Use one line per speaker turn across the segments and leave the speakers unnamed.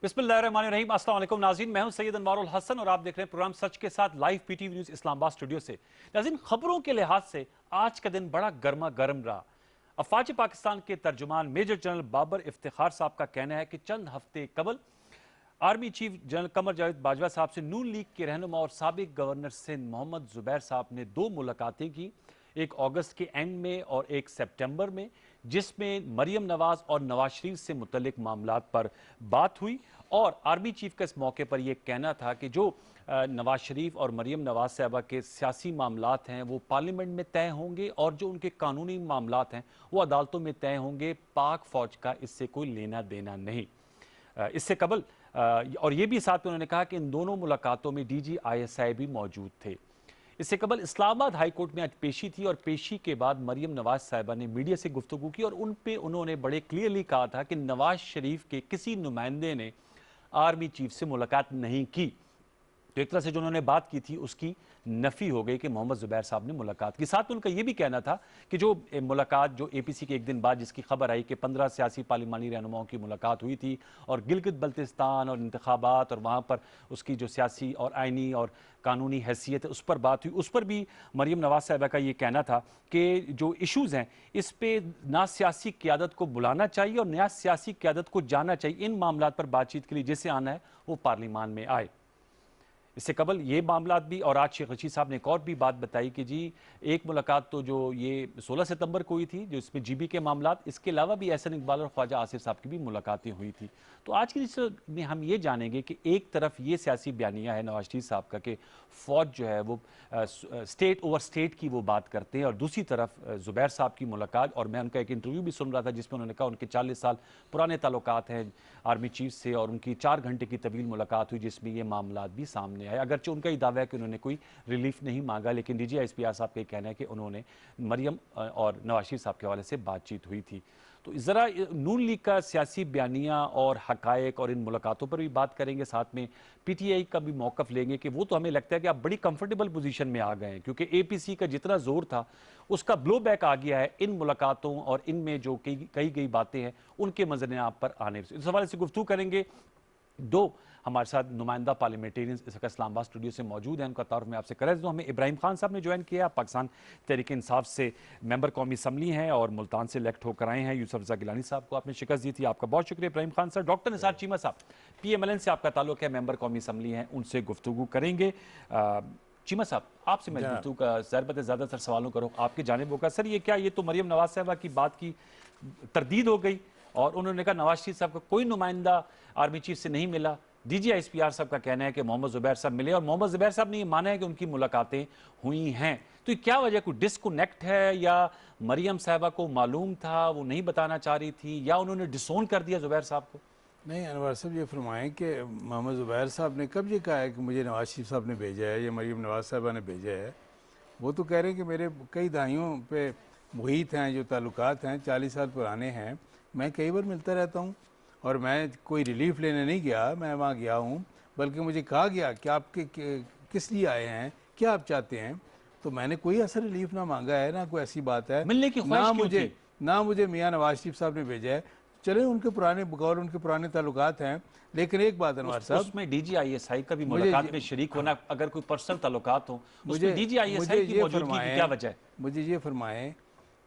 बिस्मिल्लाहिर्रहमानिर्रहीम। अस्सलाम वालेकुम नाज़रीन, मैं हूं सैयद अनवारुल हसन और आप देख रहे हैं प्रोग्राम सच के साथ live PTV news Islamabad studio से। नाज़रीन, खबरों के लिहाज से आज का दिन बड़ा गर्मा गर्म रहा। अफवाज पाकिस्तान के तर्जुमान मेजर जनरल बाबर इफ्तिखार साहब का कहना है कि चंद हफ्ते कबल army chief general Qamar Javed Bajwa साहब से नून लीग के रहनुमा और साबिक गवर्नर सिंध मोहम्मद जुबैर साहब ने 2 मुलाकातें की, एक अगस्त के एंड में और एक सितंबर में, जिसमें मरियम नवाज और नवाज शरीफ से मुतल्लिक मामलात पर बात हुई। और आर्मी चीफ का इस मौके पर यह कहना था कि जो नवाज शरीफ और मरियम नवाज साहबा के सियासी मामलात हैं वो पार्लियामेंट में तय होंगे और जो उनके कानूनी मामलात हैं वो अदालतों में तय होंगे। पाक फौज का इससे कोई लेना देना नहीं। इससे कबल और ये भी साथ में उन्होंने कहा कि इन दोनों मुलाकातों में DGISI भी मौजूद थे। इससे कबल इस्लामाबाद हाई कोर्ट में आज पेशी थी और पेशी के बाद मरियम नवाज साहिबा ने मीडिया से गुफ्तगू की और उन पे उन्होंने बड़े क्लियरली कहा था कि नवाज शरीफ के किसी नुमाइंदे ने आर्मी चीफ से मुलाकात नहीं की। तो एक तरह से जो उन्होंने बात की थी उसकी नफी हो गई कि मोहम्मद जुबैर साहब ने मुलाकात की। साथ में उनका यह भी कहना था कि जो मुलाकात जो APC के एक दिन बाद जिसकी खबर आई कि 15 सियासी पार्लिमानी रहनुमाओं की मुलाकात हुई थी और गिलगित बल्तिस्तान और इंतखाबात और वहाँ पर उसकी जो सियासी और आइनी और कानूनी हैसियत है उस पर बात हुई, उस पर भी मरियम नवाज साहिबा का ये कहना था कि जो इशूज़ हैं इस पर ना सियासी क़यादत को बुलाना चाहिए और नया सियासी क़यादत को जाना चाहिए। इन मामलों पर बातचीत के लिए जिसे आना है वो पार्लिमान में आए। इससे कबल ये मामलात भी और आज शेख रशीद साहब ने एक और भी बात बताई कि जी एक मुलाकात तो जो ये 16 सितंबर को हुई थी जो इसमें GB के मामलात, इसके अलावा भी एहसन इकबाल और ख्वाजा आसिफ साहब की भी मुलाकातें हुई थी। तो आज की में हम ये जानेंगे कि एक तरफ ये सियासी बयानिया है नवाज शरीफ साहब का कि फ़ौज जो है वो स्टेट ओवर स्टेट की वो बात करते हैं और दूसरी तरफ जुबैर साहब की मुलाकात। और मैं उनका एक इंटरव्यू भी सुन रहा था जिसमें उन्होंने कहा उनके 40 साल पुराने ताल्लुकात हैं आर्मी चीफ से और उनकी 4 घंटे की तवील मुलाकात हुई जिसमें ये मामलात भी सामने आए। अगरचे उनका ही दावा है कि उन्होंने कोई रिलीफ नहीं मांगा, लेकिन DGISPR साहब का कहना है कि उन्होंने मरियम और नवाज शरीफ साहब के हवाले से बातचीत हुई थी। तो ज़रा नून लीग का सियासी बयानिया और हकायक और इन मुलाकातों पर भी बात करेंगे, साथ में PTI का भी मौक़िफ़ लेंगे कि वो तो हमें लगता है कि आप बड़ी कंफर्टेबल पोजीशन में आ गए हैं क्योंकि APC का जितना जोर था उसका ब्लो बैक आ गया है इन मुलाकातों और इनमें जो कही गई बातें हैं उनके मंजर-ए-आम पर आने से। इस हवाले से गुफ्तगू करेंगे। 2 हमारे साथ नुमाइंदा पार्लियामेंटेरियंस इस वक्त इस्लामाबाद स्टूडियो से मौजूद हैं। उनका तारुफ मैं आपसे कर दूँ। हमें इब्राहिम खान साहब ने ज्वाइन किया, पाकिस्तान तहरीक इंसाफ से मेंबर कौमी असम्बली हैं और मुल्तान से इलेक्ट होकर आए हैं। यूसुफ रज़ा गिलानी साहब को आपने शिकस्त दी थी, आपका बहुत शुक्रिया इब्राहिम खान साहब। डॉक्टर निसार चीमा साहब PMLN से आपका ताल्लुक है, मेंबर कौमी असम्बली हैं, उनसे गुफ्तगू करेंगे। चीमा साहब आपसे मैं गुफ्तगू का ज़्यादातर सवालों करूँ आपकी जानिब होगा। सर ये तो मरियम नवाज साहबा की बात की तरदीद हो गई और उन्होंने कहा नवाज शरीफ साहब का कोई नुमाइंदा आर्मी चीफ से नहीं मिला। DGISPR साहब का कहना है कि मोहम्मद जुबैर साहब मिले और मोहम्मद जुबैर साहब ने ये माना है कि उनकी मुलाकातें हुई हैं। तो ये क्या वजह, कोई डिस्कनेक्ट है या मरियम साहबा को मालूम था वो नहीं बताना चाह रही थी या उन्होंने डिसोन कर दिया जुबैर साहब को?
नहीं, अनवर साहब ये फरमाएं कि मोहम्मद जुबैर साहब ने कब ये कहा है कि मुझे नवाज शरीफ साहब ने भेजा है या मरियम नवाज साहबा ने भेजा है? वो तो कह रहे हैं कि मेरे कई दहाइयों पे मुहीत हैं, जो ताल्लुकात हैं 40 साल पुराने हैं, मैं कई बार मिलता रहता हूँ और मैं कोई रिलीफ लेने नहीं गया, मैं वहाँ गया हूँ, बल्कि मुझे कहा गया कि आप किस लिए आए हैं, क्या आप चाहते हैं। तो मैंने कोई ऐसा रिलीफ ना मांगा है, ना कोई ऐसी बात है,
मिलने की ख्वाहिश
ना मुझे मियाँ नवाज शरीफ साहब ने भेजा है। चले उनके पुराने बगौर उनके पुराने ताल्लुकात हैं, लेकिन एक बात अनवर साहब,
उसमें DGISI का भी मुलाकात में शरीक होना, अगर कोई पर्सनल ताल्लुकात हो उसमें DGISI की मौजूदगी की क्या वजह है?
मुझे ये फरमाएं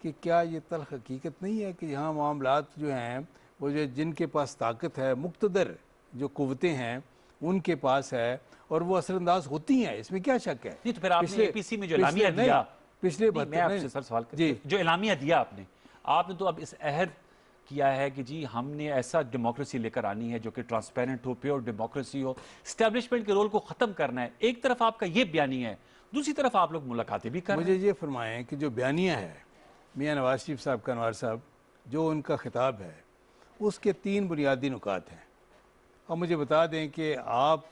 कि क्या ये तल्ख हकीकत नहीं है कि यहाँ मामलात जो हैं वो जो जिनके पास ताकत है, मुक्तदर जो कुव्वतें हैं उनके पास है और वो असरअंदाज होती हैं, इसमें क्या शक है?
नहीं तो फिर आपने APC में जो एलामिया दिया,
पिछले
मैं आपसे सर सवाल कर, जो एलामिया दिया आपने तो अब इस अहद किया है कि जी हमने ऐसा डेमोक्रेसी लेकर आनी है जो कि ट्रांसपेरेंट हो, प्योर डेमोक्रेसी हो, स्टैब्लिशमेंट के रोल को ख़त्म करना है। एक तरफ आपका ये बयानिया है, दूसरी तरफ आप लोग मुलाकातें भी कर रहे हैं।
मुझे ये फरमाएं कि जो बयानिया है मियाँ नवाज शरीफ साहब का, अनवर साहब, जो उनका खिताब है उसके 3 बुनियादी नुकात हैं और मुझे बता दें कि आप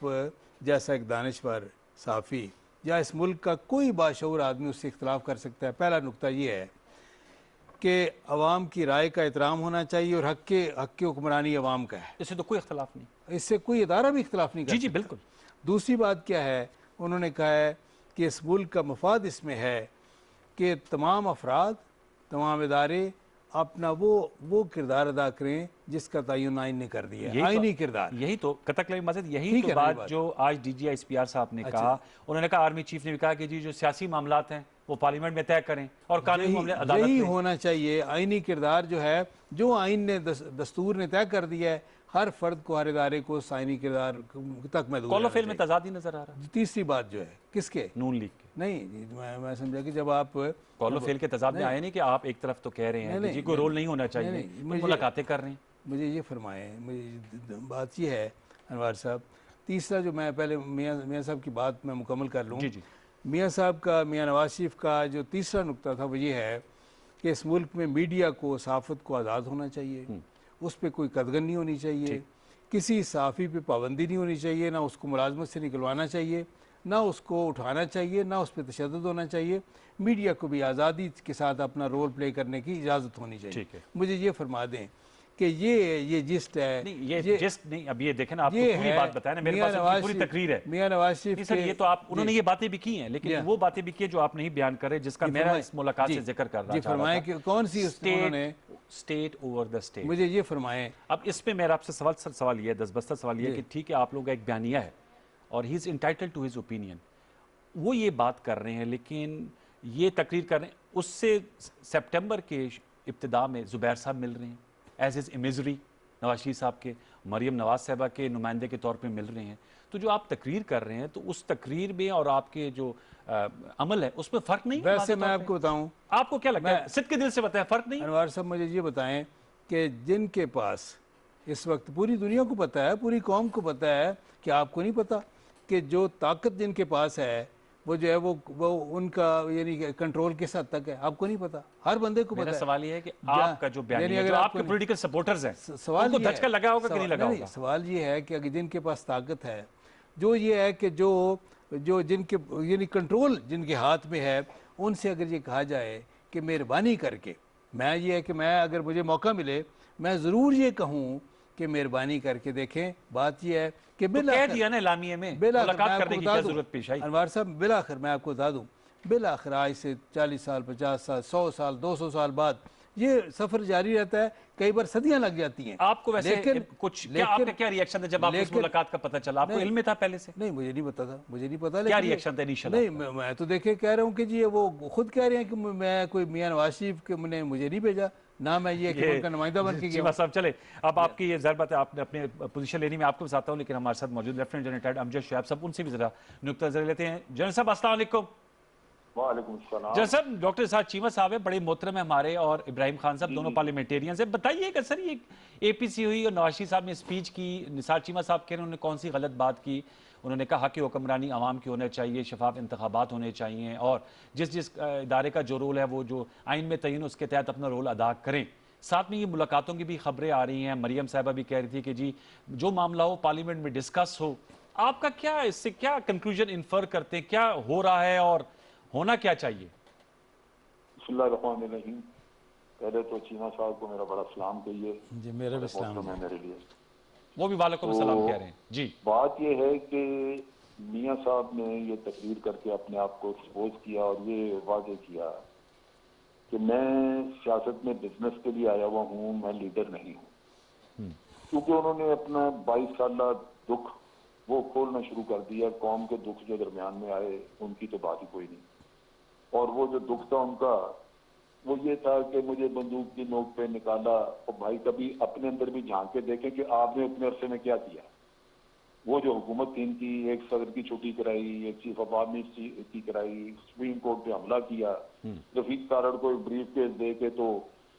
जैसा एक दानिशवर साफ़ी या इस मुल्क का कोई बाशऊर आदमी उससे इख्तलाफ कर सकता है। पहला नुकता ये है कि अवाम की राय का एहतराम होना चाहिए और हक की हुक्मरानी अवाम का है,
इससे तो कोई इख्तलाफ नहीं,
इससे कोई इदारा भी इख्तलाफ नहीं कर सकता।
जी बिल्कुल।
दूसरी बात क्या है, उन्होंने कहा है कि इस मुल्क का मफाद इसमें है कि तमाम अफराद, तमाम इदारे अपना वो किरदार अदा करें जिसका तयन आइन ने कर दिया है, आइनी किरदार।
यही तो कतक मस्जिद, यही
ठीक
तो
है ना ये
बात
बात?
जो आज डीजी ISPR साहब ने कहा। उन्होंने कहा, आर्मी चीफ ने भी कहा कि जी जो सियासी मामलात हैं वो पार्लियामेंट में तय करें और कानूनी मामले अदालत
यही
में।
होना चाहिए। आइनी किरदार जो है, जो आइन ने दस्तूर ने तय कर दिया है, हर फर्द को, हर इदारे को उस आइनी किरदार तक महदूद
कॉल
रहना
ऑफ फेल में
चाहिए।
तजाद ही नजर आ रहा है
तीसरी बात जो है किसके,
नून लीग के।
नहीं मैं समझा कि जब आप
कॉल ऑफ फेल के तजाद में आए नहीं कि आप एक तरफ तो कह रहे हैं कि जी कोई रोल नहीं होना चाहिए,
नहीं,
तो मुलाकातें कर रहे हैं।
मुझे ये फरमाएं, मुझे बात ये है अनवार साहब, तीसरा जो मैं पहले मियाँ साहब की बात मैं मुकम्मल कर लूँ।
जी जी
मियाँ साहब का, मियाँ नवाज शरीफ का जो तीसरा नुक्ता था वो ये है कि इस मुल्क में मीडिया को, सहाफ़त को आज़ाद होना चाहिए, उस पर कोई कदगन नहीं होनी चाहिए, किसी सहाफ़ी पे पाबंदी नहीं होनी चाहिए, ना उसको मुलाजमत से निकलवाना चाहिए, ना उसको उठाना चाहिए, ना उस पर तशद्दुद होना चाहिए। मीडिया को भी आज़ादी के साथ अपना रोल प्ले करने की इजाज़त होनी चाहिए।
ठीक है।
मुझे ये फरमा दें कि ये जिस्ट है,
नहीं, ये जिस्ट नहीं, अब ये देखें ना, आपको
ये
पूरी
है
बात बताया ना, मेरे
मियां
पास
नवाज
उनकी पूरी
शरीफ-
तकरीर है।
मियां नवाज शरीफ
नहीं सर,
के-
ये तो आप, उन्होंने
जी।
ये बातें भी की हैं, लेकिन
जी।
वो बातें भी की हैं जो आप नहीं बयान कर रहे, जिसका
जी,
मेरा
फरमाएं।
इस मुलाकात
जी।
से जिक्र कर रहा
जी, फरमाएं कि कौन सी उन्होंने
स्टेट ओवर द स्टेट।
मुझे ये फरमाएं।
अब इस पे मेरा आपसे सवाल ये है, दसबस्ता सवाल ये है कि ठीक है, आप लोगों का एक बयानिया है और he is entitled to his opinion, वो ये बात कर रहे हैं, लेकिन ये तकरीर कर रहे हैं, उससे सितंबर के इब्तिदा में जुबैर साहब मिल रहे हैं as is imagery, Nawaz Sharif साहब के, मरियम नवाज साहबा के नुमाइंदे के तौर पे मिल रहे हैं। तो जो आप तकरीर कर रहे हैं, तो उस तकरीर में और आपके जो अमल है उसमें फ़र्क नहीं है?
वैसे
वाज़ेह
मैं
तौर पे?
आपको बताऊं,
आपको क्या लगता है, सिद्ध के दिल से बताएं, फ़र्क नहीं है?
अनवार साहब मुझे ये बताएं कि जिनके पास इस वक्त पूरी दुनिया को पता है, पूरी कौम को पता है, कि आपको नहीं पता कि जो ताकत जिनके पास है वो जो है वो उनका यानी कि कंट्रोल किस हद तक है, आपको नहीं पता, हर बंदे को
मेरा
पता है।
सवाल ये है कि
जा-
आपका जो बयान
यानी
है,
अगर
जो
आपको
आपके
नहीं-
पॉलिटिकल सपोर्टर्स हैं,
सवाल
उनको
ये है-
धचका लगा होगा कि नहीं लगा
नहीं,
होगा?
सवाल ये है कि अगर जिनके पास ताकत है, जो ये है कि जो जिनके यानी कंट्रोल जिनके हाथ में है, उनसे अगर ये कहा जाए कि मेहरबानी करके, मैं ये है कि मैं अगर मुझे मौका मिले, मैं ज़रूर ये कहूँ कि मेहरबानी करके देखें। बात ये है कि
तो कह दिया ना इलामिये में, मुलाकात करने की क्या जरूरत पेश आई?
अनवार साहब बिलाखिर मैं आपको बता दूं, बिलाखिर आज से 40 साल, 50 साल, 100 साल, 200 साल बाद ये सफर जारी रहता है, कई बार सदियां लग जाती हैं।
आपको वैसे क्या आपका क्या रिएक्शन था जब आपको इस मुलाकात का पता चला? आपको इल्म में था पहले से?
नहीं, मुझे नहीं पता था, मुझे नहीं पता।
क्या
लेकिन
रिएक्शन था इनिशियल?
नहीं, मैं तो देखे कह रहा हूँ कि जी ये वो खुद कह रहे हैं कि मैं कोई मियां नवाज शरीफ के ने मुझे नहीं भेजा, ना मैं ये कि उनका नुमाइंदा बन के गया।
चीमा साहब चले, अब आपकी ये जरूरत है, आपने अपने पोजीशन लेनी, में आपको बताता हूँ, लेकिन हमारे साथ मौजूद lieutenant general retired Amjad Shoaib साहब, उनसे भी जरा नुक्ता नजर लेते हैं। जनरल साहब अस्सलाम वालेकुम।
वालेकुम सलाम।
जनरल साहब, डॉक्टर साहब चीमा साहब है, बड़े मोहतरम है हमारे, और इब्राहिम खान साहब दोनों पार्लियामेंटेरियंस है। बताइए कि सर ये APC हुई और नवाज शरीफ साहब ने स्पीच की, निसार चीमा साहब कह रहे हैं उन्होंने कौन सी गलत बात की? उन्होंने कहा कि हुक्मरानी आवाम की होना चाहिए, शफाफ इंतखाबात होने चाहिए, और जिस जिस इदारे का जो रोल है वो जो आइन में तयन उसके तहत अपना रोल अदा करें। साथ में ये मुलाकातों की भी खबरें आ रही हैं, मरियम साहिबा भी कह रही थी कि जी जो मामला हो पार्लियामेंट में डिस्कस हो। आपका क्या इससे क्या कंक्लूजन इन्फर करते हैं, क्या हो रहा है और होना क्या चाहिए?
बिस्मिल्लाहिर्रहमानिर्रहीम। पहले तो चीमा साहब को मेरा बड़ा सलाम कहिए।
जी, मेरा भी सलाम
मोहतरम है मेरे लिए।
वो भी वालेकुम सलाम कह रहे हैं जी।
बात यह है कि मियाँ साहब ने ये तकरीर करके अपने आप को एक्सपोज किया और ये वाजे किया कि मैं सियासत में बिजनेस के लिए आया हुआ हूँ, मैं लीडर नहीं हूँ। क्योंकि उन्होंने अपना 22 साल दुख वो खोलना शुरू कर दिया। कौम के दुख जो दरमियान में आए उनकी तो बात ही कोई नहीं। और वो जो दुख था उनका वो ये था कि मुझे बंदूक की नोक पे निकाला। और भाई कभी अपने अंदर भी झांक के देखें कि आपने अपने अरसे में क्या किया। वो जो हुकूमत थी इनकी, एक सदर की छुट्टी कराई, एक चीफ ऑफ आर्मी की कराई, सुप्रीम कोर्ट पे हमला किया, रफीक तारड़ को ब्रीफ केस दे के तो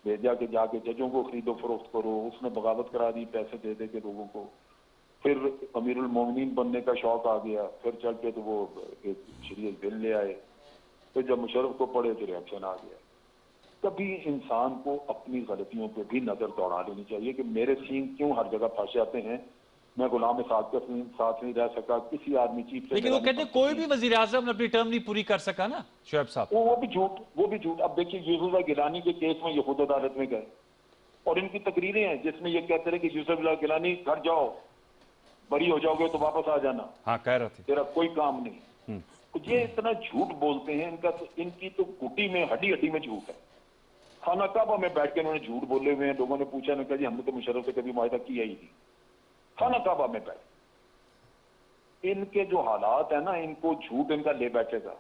भेजा के जाके जजों को खरीदो फरोख्त करो, उसने बगावत करा दी पैसे दे दे के लोगों को। फिर अमीरुल मोमिनीन बनने का शौक आ गया, फिर चल के तो वो एक शरीयत बिल ले आए। फिर जब मुशर्रफ को पढ़े तो रिएक्शन आ गया। कभी इंसान को अपनी गलतियों पे भी नजर दौड़ा लेनी चाहिए कि मेरे सींग क्यों हर जगह फंस जाते हैं। मैं गुलाम साथ के साथ नहीं रह सका, किसी आर्मी चीफ से।
लेकिन वो कहते हैं कोई भी वजीर आजम अपनी टर्म नहीं पूरी कर सका ना शुएब साहब।
वो भी झूठ, वो भी झूठ। अब देखिए यूसुफ गिलानी के केस में ये खुद अदालत में गए और इनकी तकरीरें हैं जिसमें ये कहते रहे कि यूसुफ गिलानी घर जाओ, बरी हो जाओगे तो वापस आ जाना,
हाँ कह रहे थे,
तेरा कोई काम नहीं। तो ये इतना झूठ बोलते हैं, इनकी तो कुटी में हड्डी हड्डी में झूठ है। खाना काबा में बैठ के उन्होंने झूठ बोले हुए हैं। लोगों ने पूछा, ने कहा जी हमने तो मुशर्रफ से कभी मुआहिदा किया ही नहीं। खाना काबा में बैठ, इनके जो हालात है ना, इनको झूठ इनका ले बैठेगा।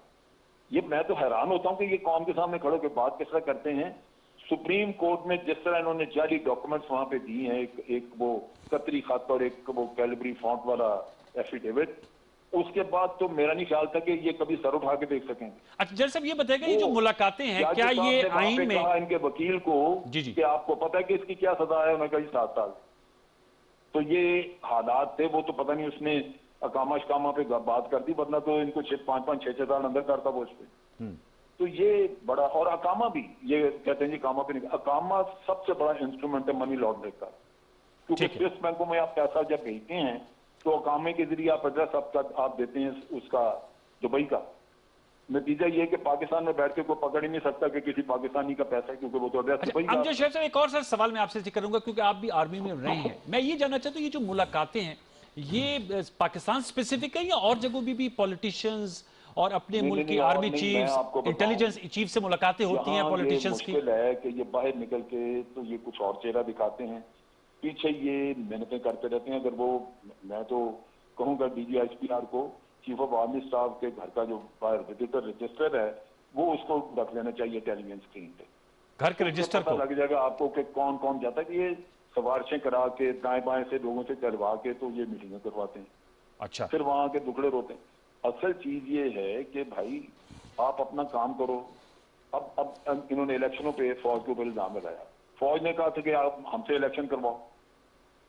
ये मैं तो हैरान होता हूं कि ये कौम के सामने खड़े होकर बात किस तरह करते हैं। सुप्रीम कोर्ट में जिस तरह इन्होंने जाली डॉक्यूमेंट्स वहां पे दिए हैं, एक वो कतरी खत और एक वो कैलिब्री फॉन्ट वाला एफिडेविट, उसके बाद तो मेरा नहीं ख्याल था कि ये कभी सर उठा के देख सकेंगे।
अच्छा जज साहब ये बताइएगा, ये जो मुलाकातें हैं
जज
क्या
साहब
ये
ने वहां
आइन
पे
में
कहा इनके वकील को
जी जी
कि आपको पता है कि इसकी क्या सजा है? उन्होंने कहा जी 7 साल। तो ये हालात थे। वो तो पता नहीं उसने अकामा शकामा पे बात कर दी, वरना तो इनको 5-5 6 साल अंदर करता वो उस पे। तो ये बड़ा, और अकामा भी ये कहते हैं जी अकामा पे नहीं, अकामा सबसे बड़ा इंस्ट्रूमेंट है मनी लॉन्ड्रिंग का, क्योंकि
ठीक है।
स्विस बैंकों में आप पैसा जब भेजते हैं तो अकामे के जरिए आप एड्रेस आप देते हैं उसका दुबई का। नतीजा ये है कि पाकिस्तान में बैठ के कोई पकड़ ही नहीं सकता कि किसी पाकिस्तानी का पैसा है, क्योंकि वो तो एड्रेस दुबई
अच्छा
का।
अमजद शेख साहब एक और सर सवाल मैं आपसे जिक्र करूंगा क्योंकि आप भी आर्मी में रहे हैं। मैं ये जानना चाहता हूँ ये जो मुलाकातें हैं ये पाकिस्तान स्पेसिफिक है या और जगहों भी पॉलिटिशियंस और अपने
नहीं,
मुल्क की
नहीं, और
आर्मी
नहीं, मैं आपको
चीफ्स,
बताऊं,
इंटेलिजेंस चीफ से मुलाकातें होती हैं
यहाँ ये
पॉलिटिशियंस की?
मुश्किल है कि ये बाहर निकल के तो ये कुछ और चेहरा दिखाते हैं, पीछे ये मेहनतें करते रहते हैं। अगर वो, मैं तो कहूँगा DGISPR को, चीफ ऑफ आर्मी स्टाफ के घर का जो विजिटर रजिस्टर है वो उसको रख लेना चाहिए टेलीविजन स्क्रीन पे।
घर के रजिस्टर
पता
को
लग जाएगा आपको कि कौन कौन जाता है। ये सवारशें करा के दाएं बाएं से लोगों से चलवा के तो ये मीटिंगें करवाते हैं,
अच्छा
फिर वहां के दुखड़े रोते हैं। असल चीज ये है कि भाई आप अपना काम करो। अब इन्होंने इलेक्शनों पे फौज के ऊपर इल्जाम लगाया। फौज ने कहा था कि आप हमसे इलेक्शन करवाओ।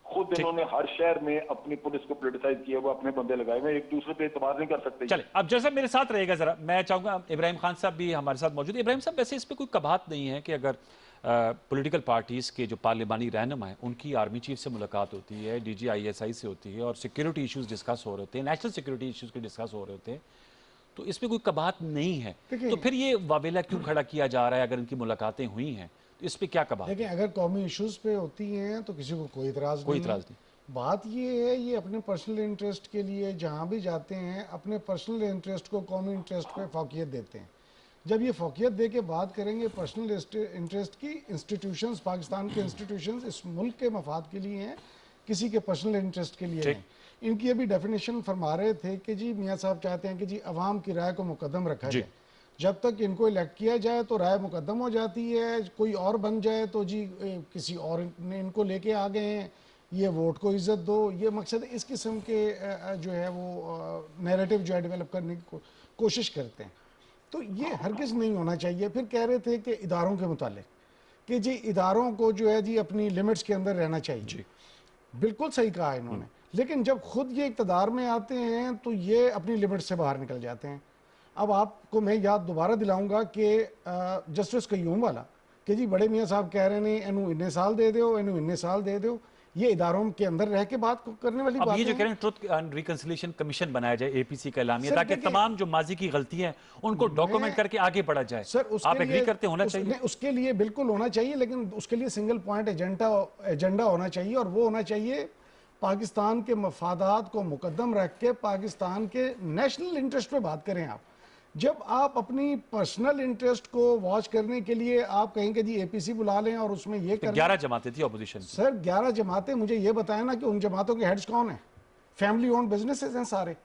खुद इन्होंने हर शहर में अपनी पुलिस को पोलिटिसाइज किया, वो अपने बंदे लगाए हुए, एक दूसरे पे एतबार नहीं कर सकते।
चले अब जैसा मेरे साथ रहेगा जरा, मैं चाहूंगा इब्राहिम खान साहब भी हमारे साथ मौजूद है। इब्राहिम साहब वैसे इस पे कोई कबात नहीं है कि अगर पॉलिटिकल पार्टीज के जो पार्लिमानी रहनुमा है उनकी आर्मी चीफ से मुलाकात होती है, DGISI से होती है और सिक्योरिटी इश्यूज डिस्कस हो रहे होते हैं, नेशनल सिक्योरिटी इश्यूज के डिस्कस हो रहे होते हैं, तो इसमें कोई कबात नहीं है। तो फिर ये वावेला क्यों खड़ा किया जा रहा है अगर इनकी मुलाकातें हुई हैं तो इस पे क्या कबात?
देखिए अगर कौमी इश्यूज पे होती हैं तो किसी को कोई इतराज
कोई
नहीं है।
इतराज नहीं।
बात ये है, ये अपने पर्सनल इंटरेस्ट के लिए जहाँ भी जाते हैं अपने पर्सनल इंटरेस्ट को कौमी इंटरेस्ट पे फौकियत देते हैं। जब ये फौकियत दे के बात करेंगे पर्सनल इंटरेस्ट की, इंस्टीट्यूशंस, पाकिस्तान के इंस्टीट्यूशंस इस मुल्क के मफाद के लिए हैं, किसी के पर्सनल इंटरेस्ट के लिए नहीं। इनकी अभी डेफिनेशन फरमा रहे थे कि जी मियाँ साहब चाहते हैं कि जी अवाम की राय को मुकद्दम रखा जाए। जब तक इनको इलेक्ट किया जाए तो राय मुकद्दम हो जाती है, कोई और बन जाए तो जी किसी और ने इनको लेके आ गए हैं, ये वोट को इज्जत दो। ये मकसद इस किस्म के जो है वो नैरेटिव जो है डेवलप करने की कोशिश करते हैं। तो ये हरगिज़ नहीं होना चाहिए। फिर कह रहे थे कि इदारों के मुतालिक कि जी इदारों को जो है जी अपनी लिमिट्स के अंदर रहना चाहिए। बिल्कुल सही कहा इन्होंने, लेकिन जब खुद ये इक़्तिदार में आते हैं तो ये अपनी लिमिट से बाहर निकल जाते हैं। अब आपको मैं याद दोबारा दिलाऊंगा कि जस्टिस कयूम वाला कि जी बड़े मियाँ साहब कह रहे हैं इन्हू इन्ने साल दे दो, इन्हू इन्ने साल दे दो। ये इदारों के अंदर रह के बात करने वाली बात है।
ये जो कह रहे हैं ट्रुथ एंड रिकंसिलिएशन कमीशन बनाया जाए APC का एलामिया, ताकि तमाम जो माजी की गलतियां हैं उनको डॉक्यूमेंट करके आगे बढ़ा जाए।
सर
आप एग्री करते होना चाहिए?
उसके लिए बिल्कुल होना चाहिए, लेकिन उसके लिए सिंगल पॉइंट एजेंडा होना चाहिए और वो होना चाहिए पाकिस्तान के मफादात को मुकद्दम रख के पाकिस्तान के नेशनल इंटरेस्ट पे बात करें। आप जब आप अपनी पर्सनल इंटरेस्ट को वॉच करने के लिए आप कहेंगे जी APC बुला लें और उसमें ये
तो 11 जमातें थी ऑपोजिशन।
सर 11 जमातें, मुझे ये बताएं ना कि उन जमातों के हेड्स कौन हैं? फैमिली ओन्ड बिजनेसेस हैं सारे।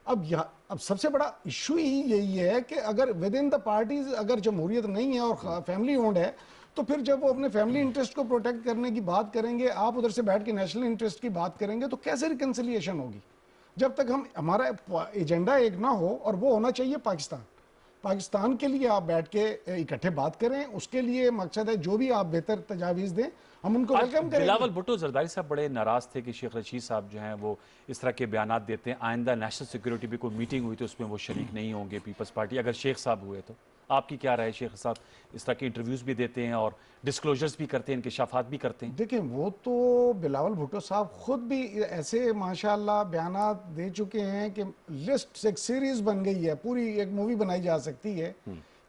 अब सबसे बड़ा इशू ही यही है कि अगर विद इन द पार्टीज अगर जमहूरियत नहीं है और फैमिली ओन्ड है तो फिर जब वो अपने फैमिली इंटरेस्ट को प्रोटेक्ट करने की बात करेंगे, आप उधर से बैठ के नेशनल इंटरेस्ट की बात करेंगे तो कैसे रिकंसिलिएशन होगी? जब तक हमारा एजेंडा एक ना हो, और वो होना चाहिए पाकिस्तान के लिए आप बैठ के इकट्ठे बात करें। उसके लिए मकसद है जो भी आप बेहतर तजावीज दें हम उनको वेलकम करेंगे।
बिलावल भुट्टो जरदारी साहब बड़े नाराज थे कि शेख रशीद साहब जो हैं वो इस तरह के बयान देते हैं। आइंदा नेशनल सिक्योरिटी भी कोई मीटिंग हुई तो उसमें वो शरीक नहीं होंगे पीपल्स पार्टी, अगर शेख साहब हुए तो। आपकी क्या राय? शेख साहब इस तरह के इंटरव्यूज भी देते हैं और डिस्क्लोजर्स भी करते हैं, इंकशाफात भी करते हैं।
देखिए वो तो बिलावल भुट्टो साहब खुद भी ऐसे माशाल्लाह बयानात दे चुके हैं कि लिस्ट एक सीरीज बन गई है, पूरी एक मूवी बनाई जा सकती है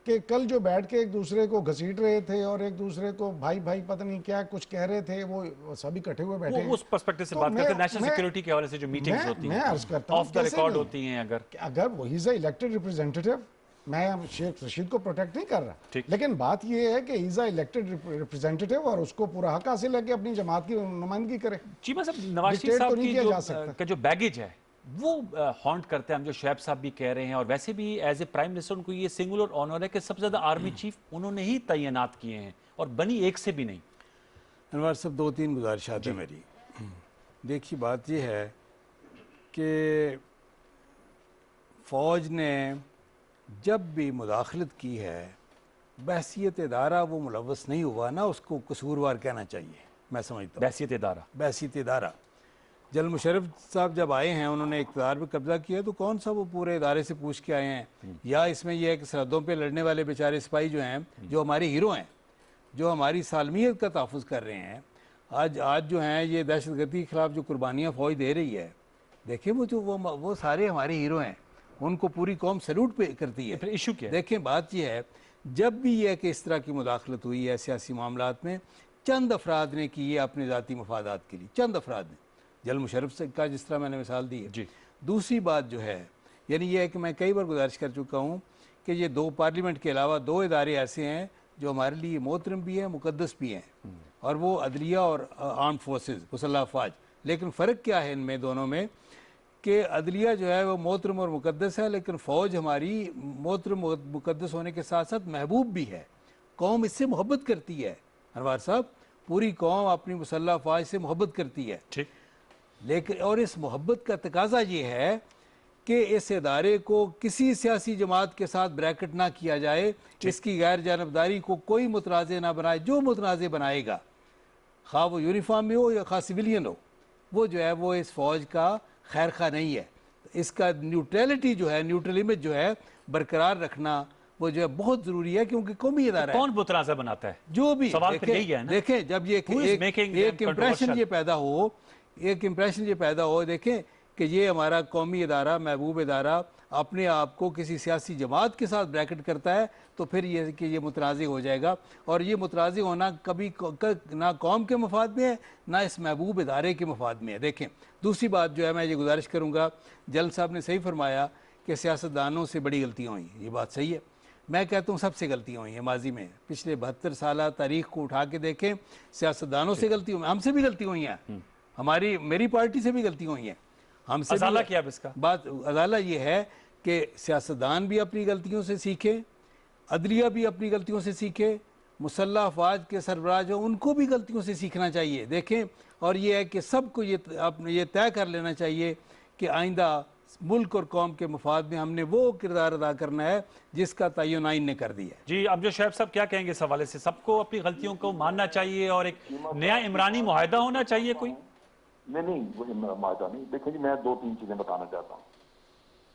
कि कल जो बैठ के एक दूसरे को घसीट रहे थे और एक दूसरे को भाई भाई पता नहीं क्या कुछ कह रहे थे, वो सभी इकट्ठे हुए बैठे हैं।
उस पर्सपेक्टिव से
तो
बात करते हैं नेशनल सिक्योरिटी के हवाले से जो मीटिंग्स होती हैं,
मैं अर्ज करता हूं
ऑफ द रिकॉर्ड होती हैं, अगर
वो ही इज इलेक्टेड रिप्रेजेंटेटिव, मैं शेख रशीद को प्रोटेक्ट नहीं कर रहा,
ठीक।
लेकिन बात यह है कि इज अ इलेक्टेड रिप्रेजेंटेटिव और उसको पूरा हक हासिल है कि अपनी जमात की नुमाइंदगी करे।
चीमा साहब, नवाज शरीफ
डिक्टेट
साहब
तो नहीं
की
किया
जो
जा सकता।
का जो बैगेज है वो हॉन्ट करते हैं, हम जो शोएब साहब भी कह रहे हैं, और वैसे भी एज ए प्राइम मिनिस्टर उनको ये सिंगुलर ऑनर है कि सबसे ज्यादा आर्मी चीफ उन्होंने ही तैनात किए हैं और बनी एक से भी नहीं।
अनवर साहब, 2-3 गुजारिशात है मेरी। देखिए, बात यह है कि फ़ौज ने जब भी मुदाखलत की है, बहसीत इदारा वो मुलव्वस नहीं हुआ ना, उसको कसूरवार कहना चाहिए। मैं समझता हूँ
बहसीत इदारा,
बहसीत इदारा। जनरल मुशर्रफ साहब जब आए हैं, उन्होंने इक़्तिदार पे कब्जा किया, तो कौन सा वो पूरे इदारे से पूछ के आए हैं? या इसमें यह है कि सरहदों पे लड़ने वाले बेचारे सिपाही जो हैं, जो हमारे हीरो हैं, जो हमारी सालमियत का तहफ़्फ़ुज़ कर रहे हैं, आज जो हैं ये दहशतगर्दी के ख़िलाफ़ जो कुर्बानियाँ फ़ौज दे रही है, देखिए वो सारे हमारे हीरो हैं, उनको पूरी कौम सैल्यूट पे करती है।
फिर इशू क्या है?
देखें, बात यह है, जब भी यह कि इस तरह की मुदाखलत हुई है सियासी मामलात में, चंद अफराद ने की है अपने ज़ाती मफादात के लिए, चंद अफराद ने। जनरल मुशर्रफ से का जिस तरह मैंने मिसाल दी है
जी।
दूसरी बात जो है, यानी यह है कि मैं कई बार गुजारिश कर चुका हूँ कि ये 2 पार्लियामेंट के अलावा 2 इदारे ऐसे हैं जो हमारे लिए मोहतरम भी हैं, मुकद्दस भी हैं, और वो अदलिया और आर्म फोर्सेस, मुसल्लह अफवाज। लेकिन फ़र्क क्या है इनमें दोनों में कि अदलिया जो है वो मोहतरम और मुकद्दस है, लेकिन फ़ौज हमारी मोहतरम मुकद्दस होने के साथ साथ महबूब भी है। कौम इससे मोहब्बत करती है अनवार साहब, पूरी कौम अपनी मुसल्लह अफवाज से मोहब्बत करती है।
ठीक।
लेकिन और इस मोहब्बत का तकाजा ये है कि इस इदारे को किसी सियासी जमात के साथ ब्रैकेट ना किया जाए, इसकी गैर जानबदारी को कोई मुतनाज़ ना बनाए। जो मुतनाज़ बनाएगा, खा वो यूनिफॉर्म में हो या खा सिविलियन हो, वो जो है वो इस फौज का खैर खा नहीं है। इसका न्यूट्रलिटी जो है, न्यूट्रल इमेज जो है बरकरार रखना, वो जो है बहुत ज़रूरी है, क्योंकि कौमी इदारा है।
कौन मुतनाज़ा बनाता है?
जो भी
सवाल फिर यही है ना?
देखें, जब ये
Who is making them
एक इम्प्रेशन
controversial?
ये पैदा हो, एक इम्प्रेशन ये पैदा हो, देखें कि ये हमारा कौमी इदारा, महबूब इदारा अपने आप को किसी सियासी जमात के साथ ब्रैकेट करता है, तो फिर ये कि ये मुतनाज़ हो जाएगा। और ये मुतनाज़ होना कभी ना कौम के मफाद में है, ना इस महबूब इदारे के मफाद में है। देखें, दूसरी बात जो है, मैं ये गुजारिश करूँगा, जल साहब ने सही फरमाया कि सियासतदानों से बड़ी गलतियाँ हुई, ये बात सही है। मैं कहता हूँ सबसे गलतियाँ हुई हैं माजी में। पिछले 72 साल तारीख को उठा के देखें, सियासतदानों से गलती हुई, हमसे भी गलती हुई हैं, मेरी पार्टी से भी गलती हुई हैं, हमसे
अजाला
भी।
क्या है इसका?
बात अदाला ये है कि सियासतदान भी अपनी गलतियों से सीखे, अदलिया भी अपनी गलतियों से सीखे, मुसल्लह अफवाज के सरबराज हो, उनको भी गलतियों से सीखना चाहिए। देखें, और ये है कि सबको ये तय कर लेना चाहिए कि आइंदा मुल्क और कौम के मफाद में हमने वो किरदार अदा करना है जिसका तयन आइन ने कर दिया है।
जी, अब जो शोएब साहब क्या कहेंगे इस हवाले से? सबको अपनी गलतियों को मानना चाहिए और एक नया इमरानी मुआहदा होना चाहिए कोई?
नहीं, वो मायदा नहीं। देखिए जी, मैं 2-3 चीजें बताना चाहता हूँ।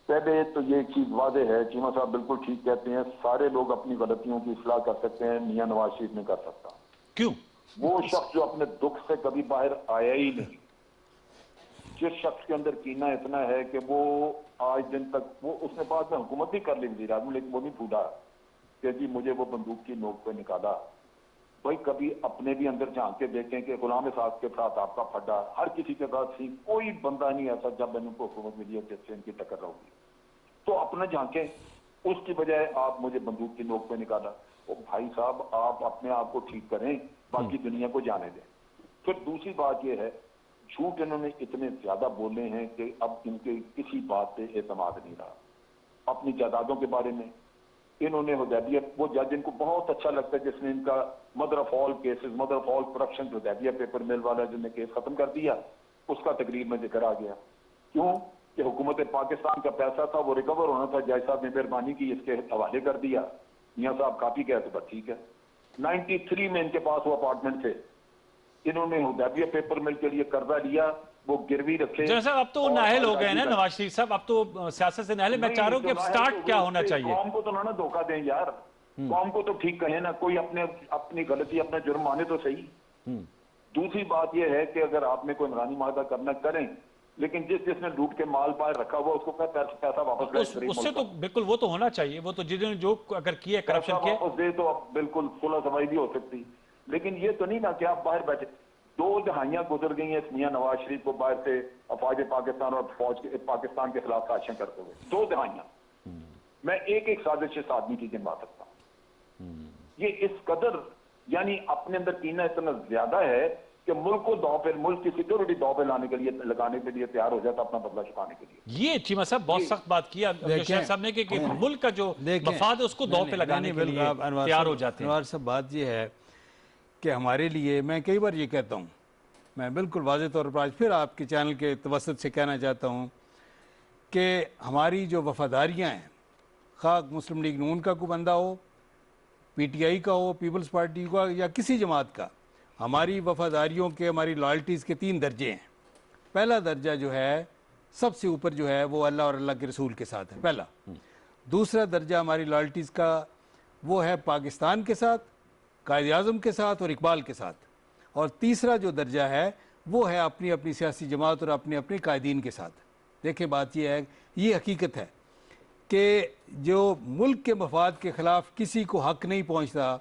पहले तो ये चीज वादे है, चीमा साहब बिल्कुल ठीक कहते हैं, सारे लोग अपनी गलतियों की इस्लाह कर सकते हैं, मियां नवाज शरीफ नहीं कर सकता।
क्यों?
वो शख्स जो अपने दुख से कभी बाहर आया ही नहीं, जिस शख्स के अंदर कीना इतना है कि वो आज दिन तक, वो उसने बाद में हुकूमत भी कर ली वज़ीर आज़म, लेकिन वो नहीं भूला कि जी मुझे वो बंदूक की नोक पे निकाला। भाई कभी अपने भी अंदर झांक के देखें कि गुलाम साहब के साथ आपका फड्डा, हर किसी के साथ सी, कोई बंदा नहीं ऐसा जब मैंने उनको हुकूमत मिली है जिससे इनकी टक्कर रहोगी, तो अपने झांके, उसकी बजाय आप मुझे बंदूक की नोक पे निकाला। ओ भाई साहब, आप अपने आप को ठीक करें, बाकी दुनिया को जाने दें। फिर दूसरी बात यह है, झूठ इन्होंने इतने ज्यादा बोले हैं कि अब इनके किसी बात पे एतमाद नहीं रहा। अपनी जायदादों के बारे में इन्होंने हुदैबिया, वो जज इनको बहुत अच्छा लगता है जिसने इनका mother of all cases, mother of all corruption, Hudaibiya paper mill वाला जिसने केस खत्म कर दिया, उसका तकरीर में जिक्र आ गया। क्यों कि हुकूमत पाकिस्तान का पैसा था, वो रिकवर होना था, जज साहब ने मेहरबानी की, इसके हवाले कर दिया। मियाँ साहब काफी गए तो बस ठीक है। 93 में इनके पास वो अपार्टमेंट थे, इन्होंने हुदैबिया पेपर मिल के लिए कर्जा लिया, वो गिरवी रखे।
जैसा अब तो नाहल हो गए ना नवाज शरीफ साहब, अब तो सियासत से नाहल है। मैं चाह रहा हूँ कि अब स्टार्ट क्या होना चाहिए?
कौम को तो ना धोखा दें यार, कौम को तो ठीक कहें ना, कोई अपनी गलती, अपना जुर्म माने तो सही। दूसरी बात यह है कि अगर आपने कोई इमरानी माहदा करना करें, लेकिन जिसने लूट के माल बाहर रखा हुआ उसको पैसा वापस दे।
उससे तो बिल्कुल वो तो होना चाहिए, वो तो जिन्होंने जो अगर किए करप्शन किए
वापस दे तो अब बिल्कुल सुलह सफाई भी हो सकती। लेकिन ये तो नहीं ना कि आप बाहर बैठे। 2 दहाइयां गुजर गई हैं मियां नवाज शरीफ को बाहर से अफवाज पाकिस्तान और फौज के पाकिस्तान के खिलाफ साजिशें करते हुए, 2 दहाइयां। मैं एक एक साजिश इस आदमी की गिनवा सकता हूं। ये इस कदर यानी अपने अंदर कीना इतना ज्यादा है कि मुल्क को दांव पे, मुल्क की सिक्योरिटी दांव पे लाने के लिए, लगाने के लिए तैयार हो जाता अपना बदला चुकाने के लिए।
ये चीमा साहब बहुत सख्त बात किया शेख साहब ने कि मुल्क का जो मफाद है उसको दांव पे लगाने के लिए तैयार हो जाते हैं।
अनवार साहब, बात ये है कि हमारे लिए, मैं कई बार ये कहता हूँ, मैं बिल्कुल वाज़ेह तौर पर आज फिर आपके चैनल के तवसत से कहना चाहता हूँ कि हमारी जो वफादारियाँ हैं, खा मुस्लिम लीग नून का कोई बंदा हो, PTI का हो, पीपल्स पार्टी का या किसी जमात का, हमारी वफादारियों के, हमारी लॉयल्टीज़ के 3 दर्जे हैं। पहला दर्जा जो है सबसे ऊपर जो है वो अल्लाह और अल्लाह के रसूल के साथ है, पहला। दूसरा दर्जा हमारी लॉयल्टीज़ का वो है पाकिस्तान के साथ, कायद आज़म के साथ और इकबाल के साथ। और तीसरा जो दर्जा है वो है अपनी अपनी सियासी जमात और अपने अपने कायदीन के साथ। देखिए, बात यह है, ये हकीकत है कि जो मुल्क के मफाद के ख़िलाफ़ किसी को हक नहीं पहुँचता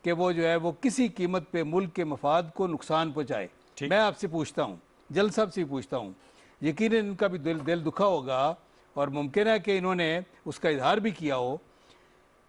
कि वो जो है वो किसी कीमत पे मुल्क के मफाद को नुकसान पहुँचाए। मैं आपसे पूछता हूँ, जल साहब से पूछता हूँ, यकीनन इनका भी दिल दुखा होगा और मुमकिन है कि इन्होंने उसका इजहार भी किया हो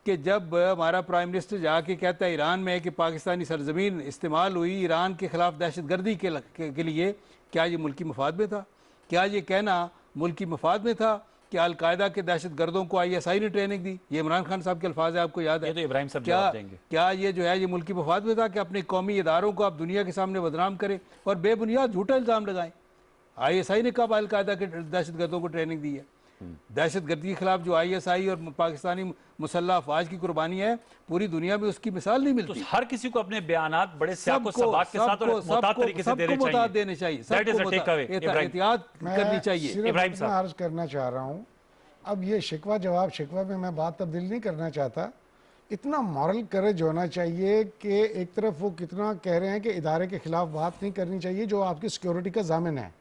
कि जब हमारा प्राइम मिनिस्टर जाके कहता है ईरान में कि पाकिस्तानी सरजमीन इस्तेमाल हुई ईरान के ख़िलाफ़ दहशतगर्दी के लिए, क्या ये मुल्की मफाद में था? क्या ये कहना मुल्की मफाद में था कि अलकायदा के दहशतगर्दों को ISI ने ट्रेनिंग दी? ये इमरान खान साहब के अल्फाज है, आपको याद है?
ये तो इब्राहिम साहब
क्या
जवाब देंगे।
क्या ये जो है ये मुल्की मफाद में था कि अपने कौमी इदारों को आप दुनिया के सामने बदनाम करें और बेबुनियाद झूठा इल्ज़ाम लगाएं? ISI ने कब अलकायदा के दहशतगर्दों को ट्रेनिंग दी है? दहशतगर्दी के खिलाफ जो ISI और पाकिस्तानी मुसल्लह अफवाज की कुर्बानी है, पूरी दुनिया में उसकी मिसाल नहीं मिलती।
तो हर किसी को अपने बयानात बड़े सियाको सबाक के साथ और मुताद तरीके से देने चाहिए।
सबको एहतियात करनी चाहिए।
इब्राहिम साहब,
अर्ज करना चाह रहा हूँ, अब ये शिकवा जवाब शिकवा में मैं बात तब्दील नहीं करना चाहता। इतना मॉरल करेज होना चाहिए कि एक तरफ वो कितना कह रहे हैं कि इदारे के खिलाफ बात नहीं करनी चाहिए जो आपकी सिक्योरिटी का जामिन है,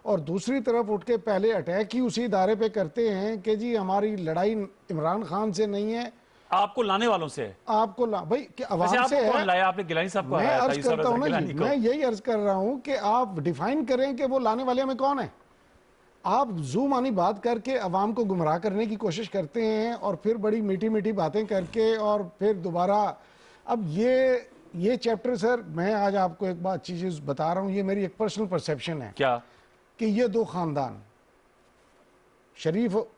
और दूसरी तरफ उठ के पहले अटैक ही उसी इदारे पे करते हैं कि जी हमारी लड़ाई इमरान खान से नहीं है,
आपको लाने वालों से है।
आपको भाई कि अवाम से है।
कौन लाया? आपने गिलानी साहब को
मैं
हराया था,
अर्ज करता हूँ ना जी, मैं यही अर्ज कर रहा हूँ कि आप डिफाइन करें कि वो लाने वाले में कौन है। आप जूम आनी बात करके अवाम को गुमराह करने की कोशिश करते हैं और फिर बड़ी मीठी मीठी बातें करके और फिर दोबारा। अब ये चैप्टर सर, मैं आज आपको एक बात चीज़ बता रहा हूँ, ये मेरी एक पर्सनल परसेप्शन है।
क्या?
कि ये 2 खानदान,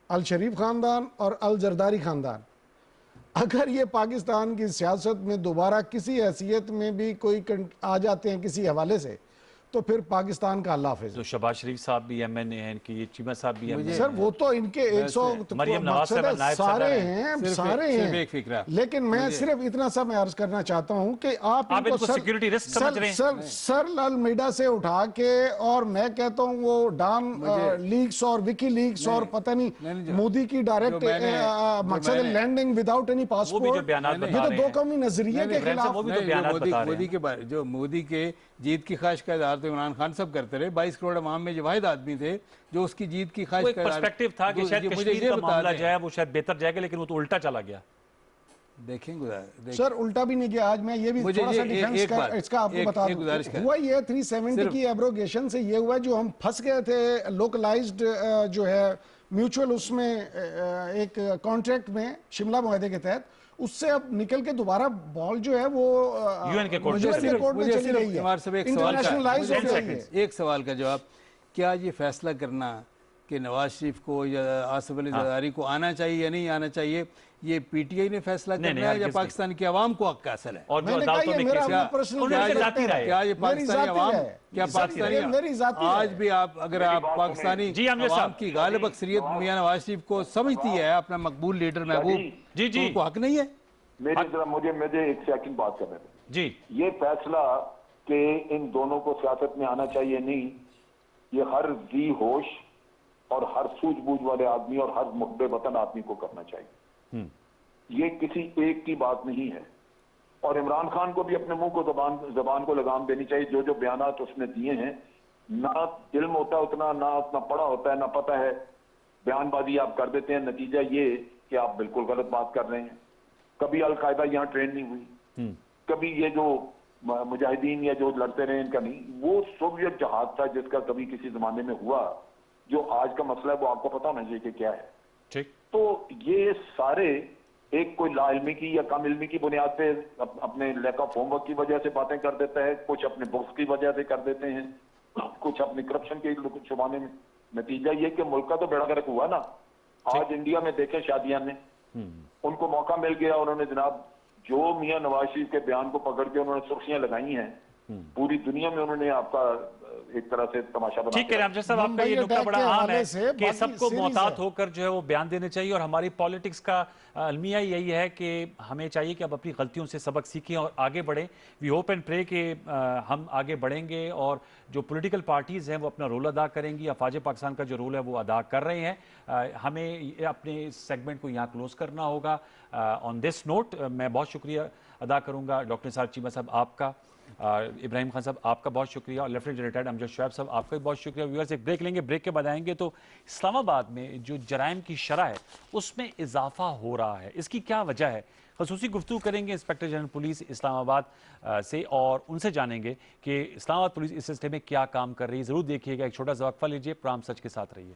अल शरीफ खानदान और अल जरदारी खानदान, अगर ये पाकिस्तान की सियासत में दोबारा किसी हैसियत में भी कोई आ जाते हैं किसी हवाले से, तो फिर पाकिस्तान का अल्लाह हाफिज़।
तो शहबाज शरीफ साहब भी MNA हैं, इनकी ये चीमा साहब भी MNA
सर वो तो इनके 100
मरियम नवाज साहब नायब
सारे
सदर
हैं, सारे हैं। लेकिन मैं सिर्फ इतना सा मैं अर्ज करना चाहता हूँ कि आप इनको
सिक्योरिटी रिस्क समझ रहे हैं।
सर लाल मीडिया से उठा के, और मैं कहता हूँ वो डान लीक्स और विकी लीक्स और पता नहीं मोदी की डायरेक्ट मकसद लैंडिंग विदाउट एनी पासपोर्ट, ये तो 2 कौमी नजरिए के खिलाफ।
मोदी के जीत की ख्वाहिश का इजहार तो इमरान खान सब करते रहे। 22 करोड़ अवाम में जो वाहिद आदमी थे जो उसकी जीत की ख्वाहिश का
पर्सपेक्टिव था कि शायद कश्मीर का मामला जो है वो शायद बेहतर जाएगा, लेकिन वो तो उल्टा चला गया।
देखें
सर, उल्टा भी नहीं गया। आज मैं ये भी थोड़ा सा डिफेंस इसका आपको बता दूं, हुआ ये 370 की एब्रोगेशन से ये हुआ जो हम फंस गए थे लोकलाइज्ड जो है म्यूचुअल उसमें एक कॉन्ट्रैक्ट में शिमला मुआहदे के तहत, उससे अब निकल के दोबारा बॉल जो है वो
UN के कोर्ट
में चली गई है, इंटरनेशनलाइज हो गई है।
एक सवाल का जवाब, क्या ये फैसला करना कि नवाज शरीफ को या आसिफ अली जरदारी को आना चाहिए या नहीं आना चाहिए, ये PTI ने फैसला करना है या पाकिस्तान की आवाम को हक हासिल है?
और जो अदालतों में
क्या ये पाकिस्तानी आवाम, क्या पाकिस्तानी आज भी अगर आप पाकिस्तानी आवाम की गालिब अक्सरियत मियां नवाज शरीफ को समझती है अपना मकबूल लीडर महबूब, तो उनको हक नहीं है?
मुझे एक सेकंड बात करने दें
जी।
ये फैसला कि इन दोनों को सियासत में आना चाहिए नहीं, ये हर जी होश और हर सूझबूझ वाले आदमी और हर मुहब्बे वतन आदमी को करना चाहिए। ये किसी एक की बात नहीं है। और इमरान खान को भी अपने मुंह को जबान को लगाम देनी चाहिए। जो जो बयानात उसने दिए हैं, ना इल्म होता है उतना, ना उतना पढ़ा होता है, ना पता है, बयानबाजी आप कर देते हैं। नतीजा ये कि आप बिल्कुल गलत बात कर रहे हैं। कभी अलकायदा यहाँ ट्रेन नहीं हुई, कभी ये जो मुजाहिदीन या जो लड़ते रहे इनका नहीं, वो सोवियत जहाज था जिसका कभी किसी जमाने में हुआ। जो आज का मसला है वो आपको पता होना चाहिए कि क्या है।
ठीक।
तो ये सारे एक कोई लाइल्मी की या कम इल्मी की बुनियाद पे अपने लैक ऑफ होमवर्क की वजह से बातें कर देता है, कुछ अपने बुक्स की वजह से कर देते हैं, कुछ अपनी करप्शन के छुपाने में। नतीजा ये कि मुल्क का तो बेड़ा गर्क हुआ ना। आज इंडिया में देखें शादियां में उनको मौका मिल गया, उन्होंने जनाब जो मियां नवाज शरीफ के बयान को पकड़ के उन्होंने सुर्खियां लगाई हैं, पूरी दुनिया में उन्होंने आपका एक तरह से तमाशा बना
ठीक है रामजद साहब, आपका ये
मुंबई
नुक्ता
अटैक
बड़ा
के
आम
हवाले
है
से
कि
बाकी
सबको
सीरीज
मोहतात
है।
होकर जो है वो बयान देने चाहिए, और हमारी पॉलिटिक्स का अलमिया यही है कि हमें चाहिए कि अब अपनी गलतियों से सबक सीखें और आगे बढ़ें। वी होप एंड प्रे कि हम आगे बढ़ेंगे और जो पॉलिटिकल पार्टीज़ हैं वो अपना रोल अदा करेंगी। अफवाज पाकिस्तान का जो रोल है वो अदा कर रहे हैं। हमें अपने इस सेगमेंट को यहाँ क्लोज करना होगा। ऑन दिस नोट मैं बहुत शुक्रिया अदा करूँगा डॉक्टर निसार चीमा साहब आपका, इब्राहिम खान साहब आपका बहुत शुक्रिया, और लेफ्टिनेंट रिटायर्ड अमजद शुएब साहब आपका भी बहुत शुक्रिया। व्यूअर्स एक ब्रेक लेंगे, ब्रेक के बाद आएंगे तो इस्लामाबाद में जो जराइम की शरह है उसमें इजाफा हो रहा है, इसकी क्या वजह है। खसूसी गुफ्तगू करेंगे इंस्पेक्टर जनरल पुलिस इस्लामाबाद से और उनसे जानेंगे कि इस्लामाबाद पुलिस इस सिलसिले में क्या काम कर रही है। ज़रूर देखिएगा, एक छोटा सा वक्फा लीजिए, प्रोग्राम सच के साथ रहिए।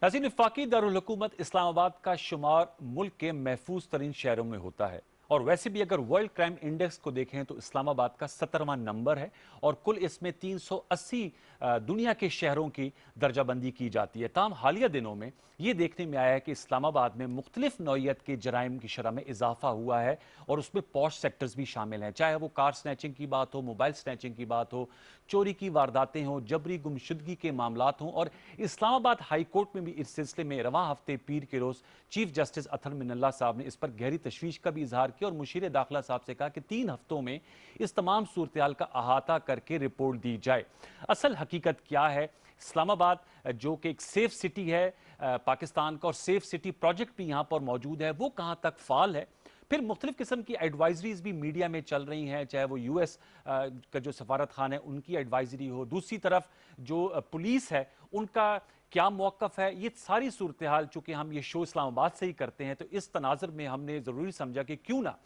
नाज़रीन, वफाकी दारुल हुकूमत इस्लामाबाद का शुमार मुल्क के महफूज तरीन शहरों में होता है, और वैसे भी अगर वर्ल्ड क्राइम इंडेक्स को देखें तो इस्लामाबाद का 17वां नंबर है, और कुल इसमें 380 दुनिया के शहरों की दर्जाबंदी की जाती है। ताहम हालिया दिनों में ये देखने में आया है कि इस्लामाबाद में मुख्तलिफ नौइयत के जराइम की शरह में इजाफा हुआ है, और उसमें पॉश सेक्टर्स भी शामिल हैं, चाहे वो कार स्नैचिंग की बात हो, मोबाइल स्नैचिंग की बात हो, चोरी की वारदातें हों, जबरी गुमशुदगी के मामलात हों। और इस्लामाबाद हाई कोर्ट में भी इस सिलसिले में रवां हफ्ते पीर के रोज़ चीफ जस्टिस अथर मिनल्ला साहब ने इस पर गहरी तशवीश का भी इजहार किया और मुशीर दाखिला साहब से कहा कि 3 हफ्तों में इस तमाम सूरत का अहाता करके रिपोर्ट दी जाए। असल हकीकत क्या है, इस्लामाबाद जो कि एक सेफ सिटी है पाकिस्तान का, और सेफ सिटी प्रोजेक्ट भी यहाँ पर मौजूद है, वो कहाँ तक फाल है। फिर मुख्तलिफ किस्म की एडवाइजरीज भी मीडिया में चल रही हैं, चाहे वो US का जो सफारत खान है उनकी एडवाइजरी हो, दूसरी तरफ जो पुलिस है उनका क्या मौक़िफ़ है। ये सारी सूरत हाल चूँकि हम ये शो इस्लामाबाद से ही करते हैं, तो इस तनाज़ुर में हमने ज़रूरी समझा कि क्यों ना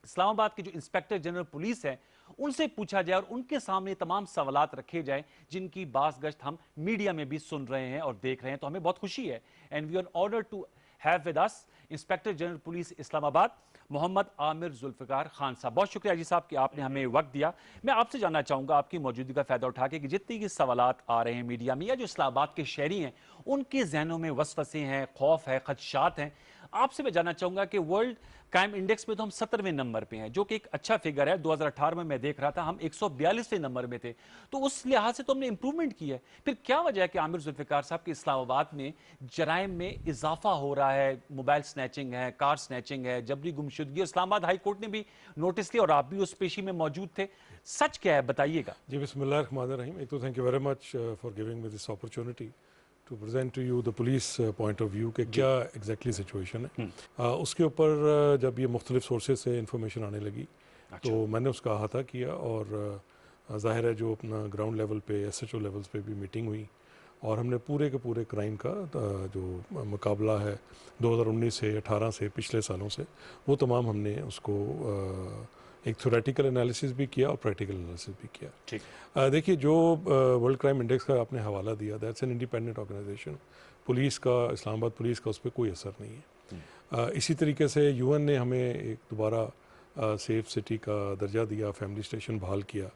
इस्लामाबाद के जो इंस्पेक्टर जनरल पुलिस है उनसे पूछा जाए और उनके सामने तमाम सवालात रखे जाएं जिनकी बास गश्त हम मीडिया में भी सुन रहे हैं और देख रहे हैं। तो हमें बहुत खुशी है, and we are honoured to have with us inspector general police Islamabad Mohammad Amir Zulfikar Khan sahab. बहुत शुक्रिया जी साहब कि आपने हमें वक्त दिया। मैं आपसे जानना चाहूँगा आपकी मौजूदगी का फ़ायदा उठा के कि जितने भी सवालात आ रहे हैं मीडिया में या जो इस्लामाबाद के शहरी हैं उनके जहनों में वसवसे हैं, खौफ है, खदशात हैं, आपसे मैं जानना चाहूँगा कि वर्ल्ड क्राइम इंडेक्स में तो हम 17वें नंबर पे हैं, जो कि एक अच्छा फिगर है। 2018 में मैं देख रहा था हम 142वें नंबर में थे, तो उस लिहाज से तो हमने इंप्रूवमेंट की है। फिर क्या वजह है कि आमिर जुल्फिकार साहब के इस्लामाबाद में जराइम में इजाफा हो रहा है, मोबाइल स्नैचिंग है, कार स्नैचिंग है, जबरी गुमशुदगी। इस्लामाबाद हाई कोर्ट ने भी नोटिस लिया और आप भी उस पेशी में मौजूद थे, सच क्या है बताइएगा।
जी बिस्मिल्लाहिर्रहमानिर्रहीम। एक तो thank you very much for giving me this opportunity to present to you the police point of view के क्या एग्जैक्टली सिचुएशन है। उसके ऊपर जब ये मुख्तलिफ सोर्सेज से इंफॉर्मेशन आने लगी तो मैंने उसका अहाता किया और ज़ाहिर है जो अपना ग्राउंड लेवल पे SHO लेवल्स पे भी मीटिंग हुई और हमने पूरे के पूरे क्राइम का जो मुकाबला है 2019 से 18 से पिछले सालों से वो तमाम हमने उसको एक थ्योरेटिकल एनालिसिस भी किया और प्रैक्टिकल एनालिसिस भी किया।
ठीक।
देखिए, जो वर्ल्ड क्राइम इंडेक्स का आपने हवाला दिया, that's an independent organisation. Police का, इस्लामाबाद पुलिस का उस पर कोई असर नहीं है। इसी तरीके से यूएन ने हमें एक दोबारा सेफ सिटी का दर्जा दिया, फैमिली स्टेशन बहाल किया।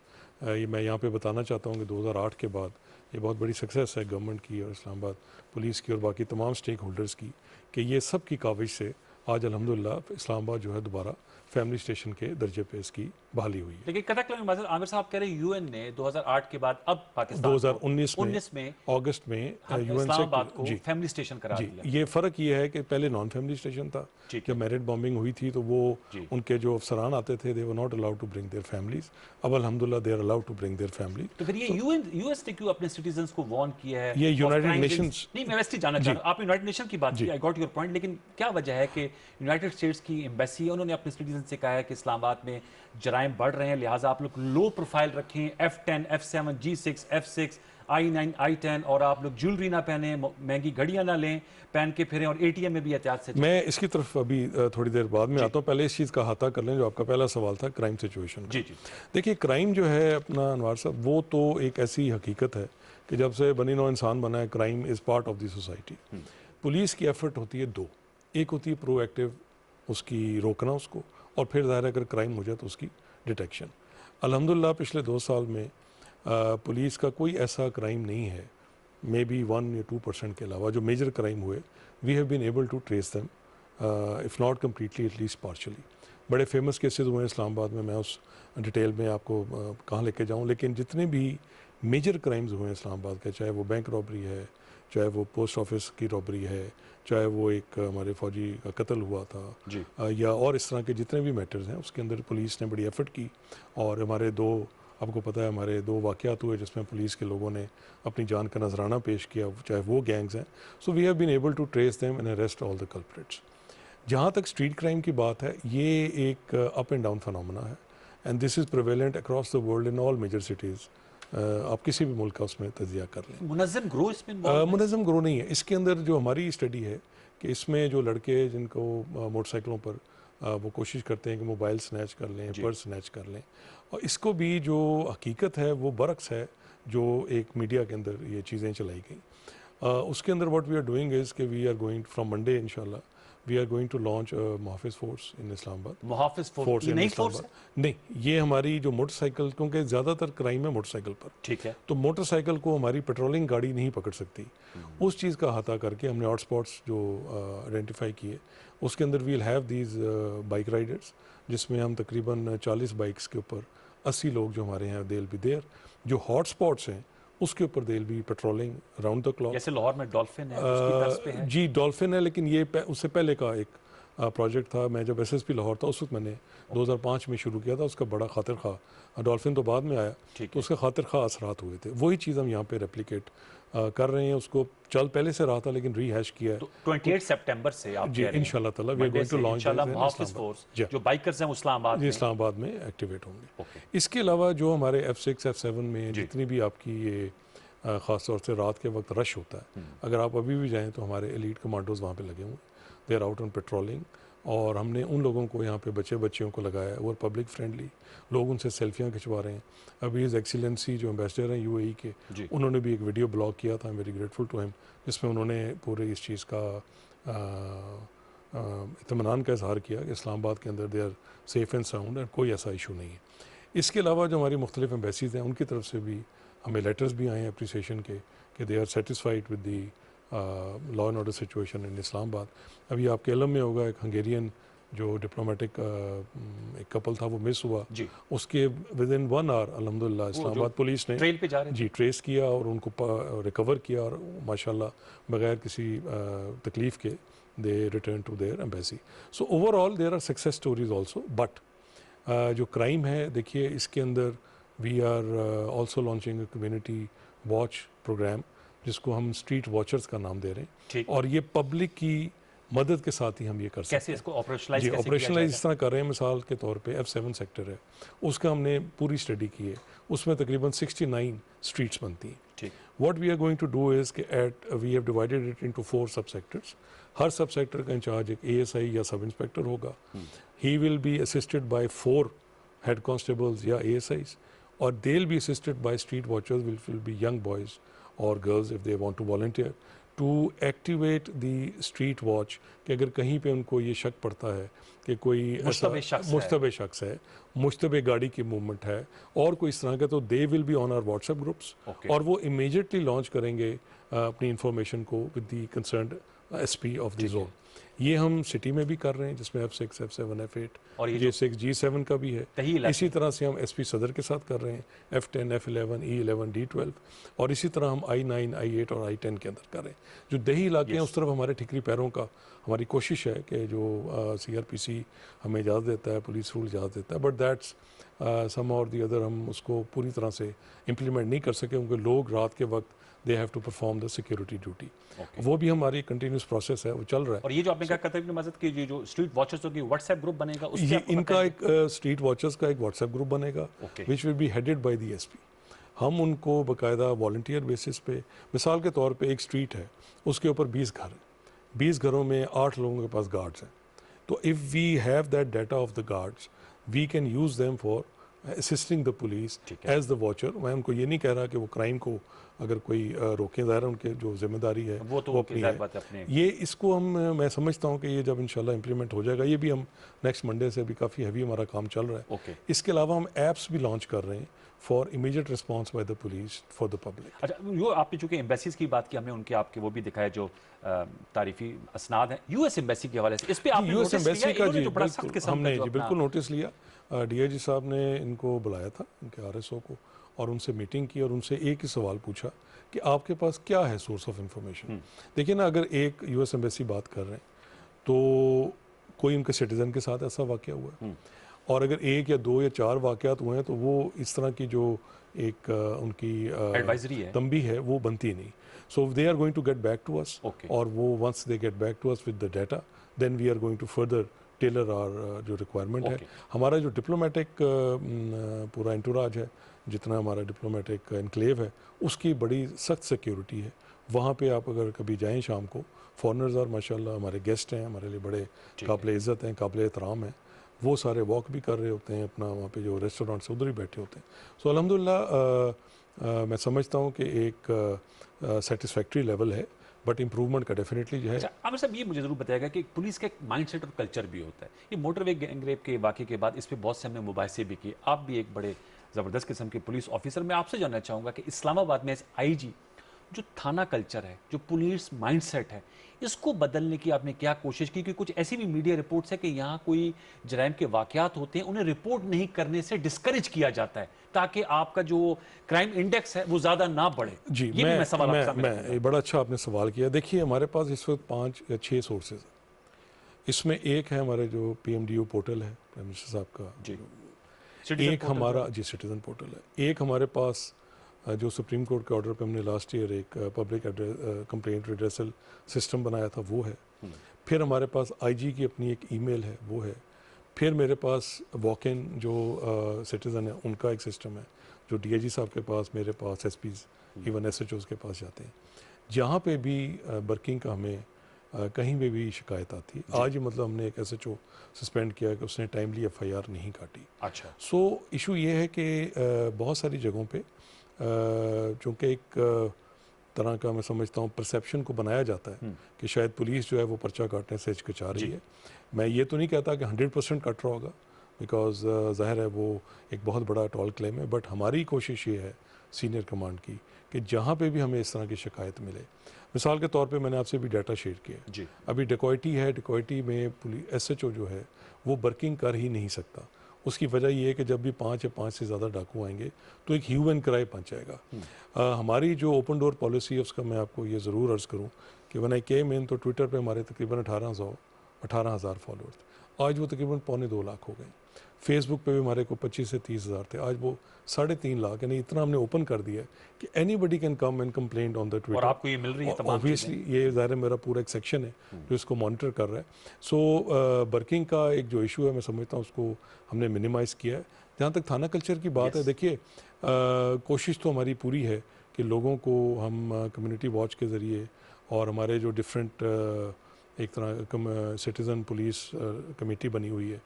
ये मैं यहाँ पे बताना चाहता हूँ कि 2008 के बाद ये बहुत बड़ी सक्सेस है गवर्नमेंट की और इस्लामाबाद पुलिस की और बाकी तमाम स्टेक होल्डर्स की, कि ये सब की काविश से आज अल्हम्दुलिल्लाह इस्लामाबाद जो है दोबारा फैमिली स्टेशन के दर्जे पे इसकी बहाली हुई है।
लेकिन कथक आमिर साहब कह रहे हैं यूएन ने 2008 के बाद अब पाकिस्तान
2019 में अगस्त में यूएन
इस्लामाबाद
से
को फैमिली स्टेशन करार
जी,
दिया।
ये फ़र्क ये है कि पहले नॉन फैमिली स्टेशन था। जब मैरिड बॉम्बिंग हुई थी तो वो उनके जो अफसरान आते थे, they were not allowed to bring their families. अब अल्हम्दुलिल्लाह they are allowed to bring their family.
तो फिर ये यूएस ने क्यों अपने सिटीजंस को वार्न किया है?
ये यूनाइटेड नेशंस,
नहीं, मैं वैसे ही जानना चाह रहा हूं, आपने यूनाइटेड नेशन की बात की, आई गॉट योर पॉइंट, लेकिन क्या वजह है कि यूनाइटेड स्टेट्स की एम्बेसी उन्होंने अपने सिटीजन से कहा है कि इस्लामाबाद में जराइम बढ़ रहे हैं, लिहाजा आप लोग लो प्रोफाइल रखें, F10, F7, G6, F6, I9, I10, और आप लोग ज्वेलरी ना पहने, महंगी घड़ियां ना लें, पहन के फिरें, और एटीएम में भी एहतियात से।
मैं इसकी तरफ अभी थोड़ी देर बाद में आता हूँ। पहले इस चीज़ का अहाता कर लें जो आपका पहला सवाल था, क्राइम सिचुएशन।
जी जी।
देखिए, क्राइम जो है अपना अनवार साहब, वो तो एक ऐसी हकीकत है कि जब से बनी नौ इंसान बना है, crime is part of the society. Police की एफर्ट होती है दो, एक होती है प्रोएक्टिव, उसकी रोकना उसको, और फिर ज़ाहिर है अगर क्राइम हो जाए तो उसकी डिटेक्शन। अल्हम्दुलिल्लाह पिछले 2 साल में पुलिस का कोई ऐसा क्राइम नहीं है, मे बी 1 या 2% के अलावा, जो मेजर क्राइम हुए, we have been able to trace them, if not completely at least partially. बड़े फेमस केसेस हुए हैं इस्लामाबाद में, मैं उस डिटेल में आपको कहाँ लेके जाऊँ, लेकिन जितने भी मेजर क्राइम्स हुए हैं इस्लामाबाद के, चाहे वो बैंक रॉबरी है, चाहे वो पोस्ट ऑफिस की रॉबरी है, चाहे वो एक हमारे फौजी का कत्ल हुआ था, या और इस तरह के जितने भी मैटर्स हैं, उसके अंदर पुलिस ने बड़ी एफर्ट की। और हमारे आपको पता है, हमारे 2 वाक़यात हुए जिसमें पुलिस के लोगों ने अपनी जान का नजराना पेश किया, चाहे वो गैंग्स हैं। So we have been able to trace them and arrest all the culprits. जहाँ तक स्ट्रीट क्राइम की बात है, ये एक अप एंड डाउन फिनोमेना है, and this is prevalent across the world in all major cities. आप किसी भी मुल्क का उसमें तजिया कर लें।
मुनज़्ज़म ग्रो इसमें
मुनज़्ज़म ग्रो नहीं है। इसके अंदर जो हमारी स्टडी है कि इसमें जो लड़के जिनको मोटरसाइकिलों पर वो कोशिश करते हैं कि मोबाइल स्नैच कर लें, पर्स स्नैच कर लें, और इसको भी जो हकीकत है वो बरक्स है जो एक मीडिया के अंदर ये चीज़ें चलाई गई। उसके अंदर what we are doing is कि we are going from Monday इंशाल्लाह we are going to launch Muhafiz force in Islamabad.
Muhafiz force in Islamabad?
नहीं, ये हमारी जो मोटरसाइकिल, क्योंकि ज़्यादातर क्राइम है मोटरसाइकिल पर,
ठीक है,
तो मोटरसाइकिल को हमारी पेट्रोलिंग गाड़ी नहीं पकड़ सकती। उस चीज़ का अहाता करके हमने हॉटस्पॉट्स जो आइडेंटिफाई किए, उसके अंदर we'll have these bike riders, जिसमें हम तकरीबन 40 बाइक्स के ऊपर 80 लोग जो हमारे हैं दे विल बी देयर। जो हॉटस्पॉट्स हैं उसके ऊपर दे will B patrolling round the clock.
जैसे लाहौर में डॉल्फिन है, उसकी तर्ज पे है।
जी, डॉल्फिन है, लेकिन ये उससे पहले का एक प्रोजेक्ट था। मैं जब एसएसपी लाहौर था उस वक्त मैंने 2005 में शुरू किया था। उसका बड़ा खातिर खा, डॉल्फिन तो बाद में आया, तो उसके खातिर खा असरात हुए थे। वही चीज़ हम यहाँ पे रेप्लिकेट कर रहे हैं। उसको चल पहले से रहा था लेकिन रीहैश किया है।
तो 28 सितंबर से आप
जी इंशाल्लाह ताला we are going to launch
Muhafiz force, जो बाइकर्स हैं
इस्लामाबाद में एक्टिवेट होंगे। इसके अलावा जो हमारे F6 F7 में जितनी भी आपकी ये ख़ास तौर से रात के वक्त रश होता है, अगर आप अभी भी जाएँ तो हमारे एलीट कमांडोज वहाँ पे लगे हुए, they are out on patrolling. और हमने उन लोगों को यहाँ पे बच्चियों को लगाया है, वो पब्लिक फ्रेंडली, लोग उनसे सेल्फियाँ खिंचवा रहे हैं। अभी हिज एक्सीलेंसी जो एम्बेसडर हैं UAE के, उन्होंने भी एक वीडियो ब्लॉग किया था, I am very grateful to him, जिसमें उन्होंने पूरे इस चीज़ का इत्मीनान का इजहार किया कि इस्लामाबाद के अंदर they are safe and sound एंड कोई ऐसा इशू नहीं है। इसके अलावा जो हमारी मुख्तलिफ एम्बेसीज़ हैं उनकी तरफ से भी हमें लेटर्स भी आए हैं अप्रिसिएशन के कि they are satisfied with the law and order situation in Islamabad. अभी आपके इल्म में होगा एक हंगेरियन जो डिप्लोमेटिक एक कपल था वो मिस हुआ, उसके विद इन 1 आवर अल्हम्दुलिल्लाह इस्लामाबाद पुलिस ने
ट्रेल पे जा रहे
जी ट्रेस किया और उनको रिकवर किया और माशाल्लाह बगैर किसी तकलीफ़ के they return to their embassy. So overall there are success stories also. But जो क्राइम है, देखिए इसके अंदर we are also launching a community watch program जिसको हम स्ट्रीट वॉचर्स का नाम दे रहे हैं, और ये पब्लिक की मदद के साथ ही हम ये कर सकते हैं।
कैसे इसको ऑपरेशनलाइज
इस तरह कर रहे हैं। मिसाल के तौर पे F7 सेक्टर है, उसका हमने पूरी स्टडी की है, उसमें तकरीबन 69 स्ट्रीट्स बनती हैं। What we are going to do is कि we have divided it into 4 sub sectors. हर सब सेक्टर का इंचार्ज एक ASI या सब इंस्पेक्टर होगा। He will be assisted by 4 head constables या ASIs, or they'll be assisted by street watchers, which will be young boys or girls if they want to volunteer, to activate the street watch कि अगर कहीं पे उनको ये शक पड़ता है कि कोई
मुश्तबे शख्स है।
मुश्तबे शख्स है, मुश्तबे गाड़ी की मूवमेंट है और कोई इस तरह का, तो they will be on our WhatsApp groups
Okay.
और वो इमीडिएटली लॉन्च करेंगे अपनी इंफॉर्मेशन को with the concerned SP of the zone. ये हम सिटी में भी कर रहे हैं जिसमें F6, F7, F8
और ये
J6, G7 का भी है।
तही इलाके
इसी तरह से हम SP सदर के साथ कर रहे हैं, F10, F11, E11, D12 और इसी तरह हम I9, I8 और I10 के अंदर कर रहे हैं। जो दही इलाके हैं
Yes.
उस तरफ हमारे ठिकरी पैरों का हमारी कोशिश है कि जो CRPC हमें इजाज़त देता है, पुलिस रूल इजाज़त देता है, बट दैट्स सम और दी अदर हम उसको पूरी तरह से इम्प्लीमेंट नहीं कर सके क्योंकि लोग रात के वक्त they have to perform the security duty.
Okay.
वो भी हमारी कंटिन्यूस प्रोसेस है, वो चल रहा है।
और ये जो आपने कहा कतर की मदद की जो स्ट्रीट वॉचर्स की व्हाट्सएप ग्रुप बनेगा उस पे
ये
आपको
इनका
बताएंगे?
एक स्ट्रीट वॉचर्स का एक व्हाट्सएप ग्रुप बनेगा
Okay.
Which will be headed by the SP। हम उनको बाकायदा वॉल्टियर बेसिस पे, मिसाल के तौर पे एक स्ट्रीट है उसके ऊपर 20 घर हैं, 20 घरों में 8 लोगों के पास गार्ड्स हैं, तो if we have that data of the guards we can use them for assisting the police
ठीक है।
As the watcher. मैं उनको ये नहीं कह रहा कि वो क्राइम को अगर कोई रोके, ज़ाहिर है उनके जो जिम्मेदारी है
वो तो
अपनी
जाहिर
है।
बात है अपने
ये इसको हम मैं समझता हूँ कि ये जब इंशाल्लाह इम्प्लीमेंट हो जाएगा, ये भी हम नेक्स्ट मंडे से भी काफ़ी हैवी हमारा काम चल रहा है।
ओके।
इसके अलावा हम ऐप्स भी लॉन्च कर रहे हैं for immediate response by the police for the public.
अच्छा, यो आपने चूंकि एम्बेसीज की बात की, हमने उनके आपके वो भी दिखाया जो तारीफी असनाद हैं US एम्बेसी के हवाले से, इस पे आपने
यूएस
नोटिस
एम्बेसी
लिया?
का
इन्होंने
जी
जो बड़ा सख्त
बिल्कुल
किस्म का
हमने
जो
जी
अपना-
बिल्कुल नोटिस लिया। DIG साहब ने इनको बुलाया था, उनके RSO को, और उनसे मीटिंग की और उनसे एक ही सवाल पूछा कि आपके पास क्या है सोर्स ऑफ इंफॉर्मेशन। देखिए ना, अगर एक US एम्बेसी बात कर रहे हैं तो कोई उनके सिटीज़न के साथ ऐसा वाक़या हुआ है, और अगर 1 या 2 या 4 वाक़यात हुए हैं तो वो इस तरह की जो एक उनकी
एडवाइजरी है।
तंबी है वो बनती नहीं। So they are going to get back to us,
Okay.
और वो once they get back to us with the data then we are going to further tailor our जो रिक्वायरमेंट है।
Okay.
हमारा जो डिप्लोमेटिक पूरा इंटोराज है, जितना हमारा डिप्लोमेटिक इनक्लेव है, उसकी बड़ी सख्त सिक्योरिटी है। वहाँ पे आप अगर कभी जाएं शाम को, फॉरनर्स और माशाल्लाह हमारे गेस्ट हैं, हमारे लिए बड़े काबिल इज़्ज़त हैं, काबिल एहतराम हैं, वो सारे वॉक भी कर रहे होते हैं अपना, वहाँ पे जो रेस्टोरेंट से उधर ही बैठे होते हैं। सो अल्हम्दुलिल्लाह मैं समझता हूँ कि एक सेटिस्फैक्ट्री लेवल है, बट इम्प्रूवमेंट का डेफिनेटली जो है।
अच्छा, आमिर साहब ये मुझे जरूर बताएगा कि पुलिस का एक माइंडसेट और कल्चर भी होता है। ये मोटरवे गैंगरेप के वाक़े के बाद इस पे बहुत से हमने मुबाहिसे भी किए, आप भी एक बड़े ज़बरदस्त किस्म के पुलिस ऑफिसर, मैं आपसे जानना चाहूँगा कि इस्लामाबाद में IG जो थाना कल्चर है, जो पुलिस माइंडसेट है, इसको बदलने की आपने क्या कोशिश की? क्योंकि कुछ ऐसी भी मीडिया रिपोर्ट्स है कि यहाँ कोई जराइम के वाक़यात होते हैं, उन्हें रिपोर्ट नहीं करने से डिस्करेज किया जाता है ताकि आपका जो क्राइम इंडेक्स है वो ज़्यादा ना बढ़े।
जी,
ये भी मैं सवाल आपके सामने रखूंगा।
ये बड़ा अच्छा आपने सवाल किया। देखिए, हमारे पास इस वक्त 5 या 6 सोर्सेज हैं। इसमें एक है हमारे जो PMDO पोर्टल है, प्राइम मिनिस्टर साहब का,
जी,
एक हमारा जी सिटीजन पोर्टल है, एक हमारे पास जो सुप्रीम कोर्ट के ऑर्डर पे हमने लास्ट ईयर एक पब्लिक कंप्लेंट रिड्रेसल सिस्टम बनाया था, वो है। फिर हमारे पास IG की अपनी एक ईमेल है, वो है। फिर मेरे पास वॉक इन जो सिटीज़न है उनका एक सिस्टम है, जो DIG साहब के पास, मेरे पास SPs, इवन SHOs के पास जाते हैं। जहाँ पे भी वर्किंग का हमें कहीं पे भी शिकायत आती है, आज ही मतलब हमने एक SHO सस्पेंड किया कि उसने टाइमली FIR नहीं काटी।
अच्छा,
सो इशू ये है कि बहुत सारी जगहों पे चूँकि एक तरह का मैं समझता हूँ परसेप्शन को बनाया जाता है कि शायद पुलिस जो है वो पर्चा काटने से हिचकिचा रही है। मैं ये तो नहीं कहता कि 100% कट रहा होगा, बिकॉज ज़ाहिर है वो एक बहुत बड़ा टॉल क्लेम है, बट हमारी कोशिश ये है सीनियर कमांड की कि जहाँ पे भी हमें इस तरह की शिकायत मिले, मिसाल के तौर पे मैंने आपसे भी डाटा शेयर किया
जी,
अभी डिकॉइटी है, डिकॉइटी में पुलिस SHO जो है वो वर्किंग कर ही नहीं सकता। उसकी वजह ये है कि जब भी 5 या 5 से ज़्यादा डाकू आएंगे तो एक ह्यू एंड क्राई पंच आएगा। हमारी जो ओपन डोर पॉलिसी है उसका मैं आपको ये ज़रूर अर्ज़ करूँ कि वन आई केम इन तो ट्विटर पे हमारे तकरीबन 18,000 फॉलोअर्स, आज वो तकरीबन 2.25 लाख हो गए। फेसबुक पे भी हमारे को 25 से 30 हज़ार थे, आज वो 3.5 लाख, यानी इतना हमने ओपन कर दिया है कि anybody can come and complaint on the Twitter.
और आपको ये मिल रही है तमाम
ऑब्वियसली ये ज़ाहिर है मेरा पूरा एक सेक्शन है जो इसको मॉनिटर कर रहा है। सो वर्किंग का एक जो इशू है मैं समझता हूँ उसको हमने मिनिमाइज़ किया है। जहाँ तक थाना कल्चर की बात है, देखिए कोशिश तो हमारी पूरी है कि लोगों को हम कम्युनिटी वॉच के ज़रिए और हमारे जो डिफरेंट एक तरह सिटीज़न पुलिस कमेटी बनी हुई है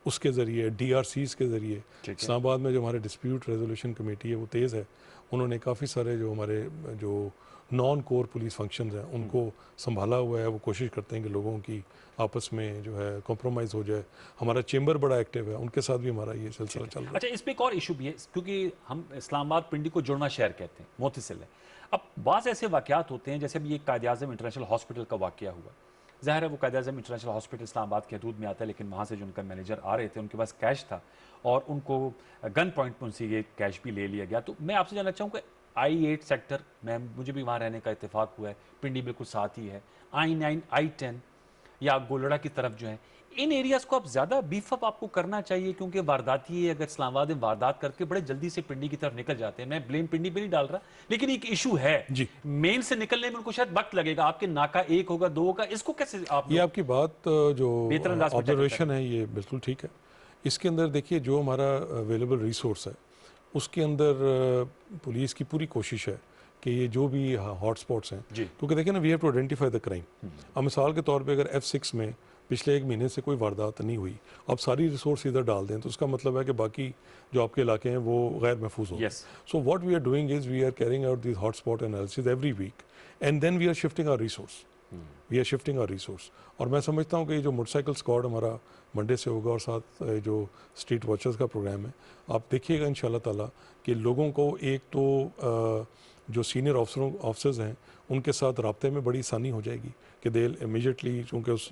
उसके ज़रिए, DRCs के ज़रिए, इस्लामाबाद में जो हमारे डिस्प्यूट रेजोल्यूशन कमेटी है वो तेज़ है, उन्होंने काफ़ी सारे जो हमारे जो नॉन कोर पुलिस फंक्शंस हैं उनको संभाला हुआ है। वो कोशिश करते हैं कि लोगों की आपस में जो है कॉम्प्रोमाइज़ हो जाए। हमारा चेंबर बड़ा एक्टिव है, उनके साथ भी हमारा ये सिलसिला चल रहा है।
अच्छा, इसमें एक और इशू भी है, क्योंकि हम इस्लामाबाद पिंडी को जुड़ना शहर कहते हैं, मोतिसिल है। अब बाज़ ऐसे वाक़यात होते हैं, जैसे अभी एक कायद-ए-आज़म इंटरनेशनल हॉस्पिटल का वाक़या हुआ। ज़ाहिर है वो कायद-ए-आज़म इंटरनेशनल हॉस्पिटल इस्लामाबाद के हदूद में आता है, लेकिन वहाँ से जो उनका मैनेजर आ रहे थे, उनके पास कैश था और उनको गन पॉइंट पर उनसे ये कैश भी ले लिया गया। तो मैं आपसे जानना चाहूँगा, I8 सेक्टर में मुझे भी वहाँ रहने का इत्तेफाक हुआ है, पिंडी बिल्कुल साथ ही है, I9, I10 या गोलड़ा की तरफ जो है, इन एरियाज को आप ज्यादा बीफ अप आपको करना चाहिए, क्योंकि वारदाती अगर इस्लामाबाद में वारदात करके बड़े जल्दी से पिंडी की तरफ निकल जाते हैं। मैं ब्लेम पिंडी पे नहीं डाल रहा, लेकिन एक इशू है
जी।
मेन से निकलने में उनको शायद वक्त लगेगा। आपके नाका 1 होगा, 2 होगा, इसको कैसे आप
ये आपकी बात जो
बेहतर अंदाज में
ऑब्जर्वेशन है ये बिल्कुल ठीक है। इसके अंदर देखिए जो हमारा अवेलेबल रिसोर्स है उसके अंदर पुलिस की पूरी कोशिश है कि ये जो भी हॉट स्पॉट्स हैं, क्योंकि देखिए ना we have to identify the crime. अब मिसाल के तौर पे अगर F6 में पिछले 1 महीने से कोई वारदात नहीं हुई, अब सारी रिसोर्स इधर डाल दें तो उसका मतलब है कि बाकी जो आपके इलाके हैं वो गैर महफूज हो। So what we are doing is we are carrying out this hot spot analysis every week and then we are shifting our resource, we are shifting our resource. और मैं समझता हूँ कि ये जो मोटरसाइकिल स्क्वाड हमारा मंडे से होगा और साथ जो स्ट्रीट वॉचर्स का प्रोग्राम है, आप देखिएगा इंशाल्लाह ताला कि लोगों को एक तो जो सीनियर ऑफिसर्स हैं उनके साथ राब्ते में बड़ी आसानी हो जाएगी कि दे इमीडिएटली, चूँकि उस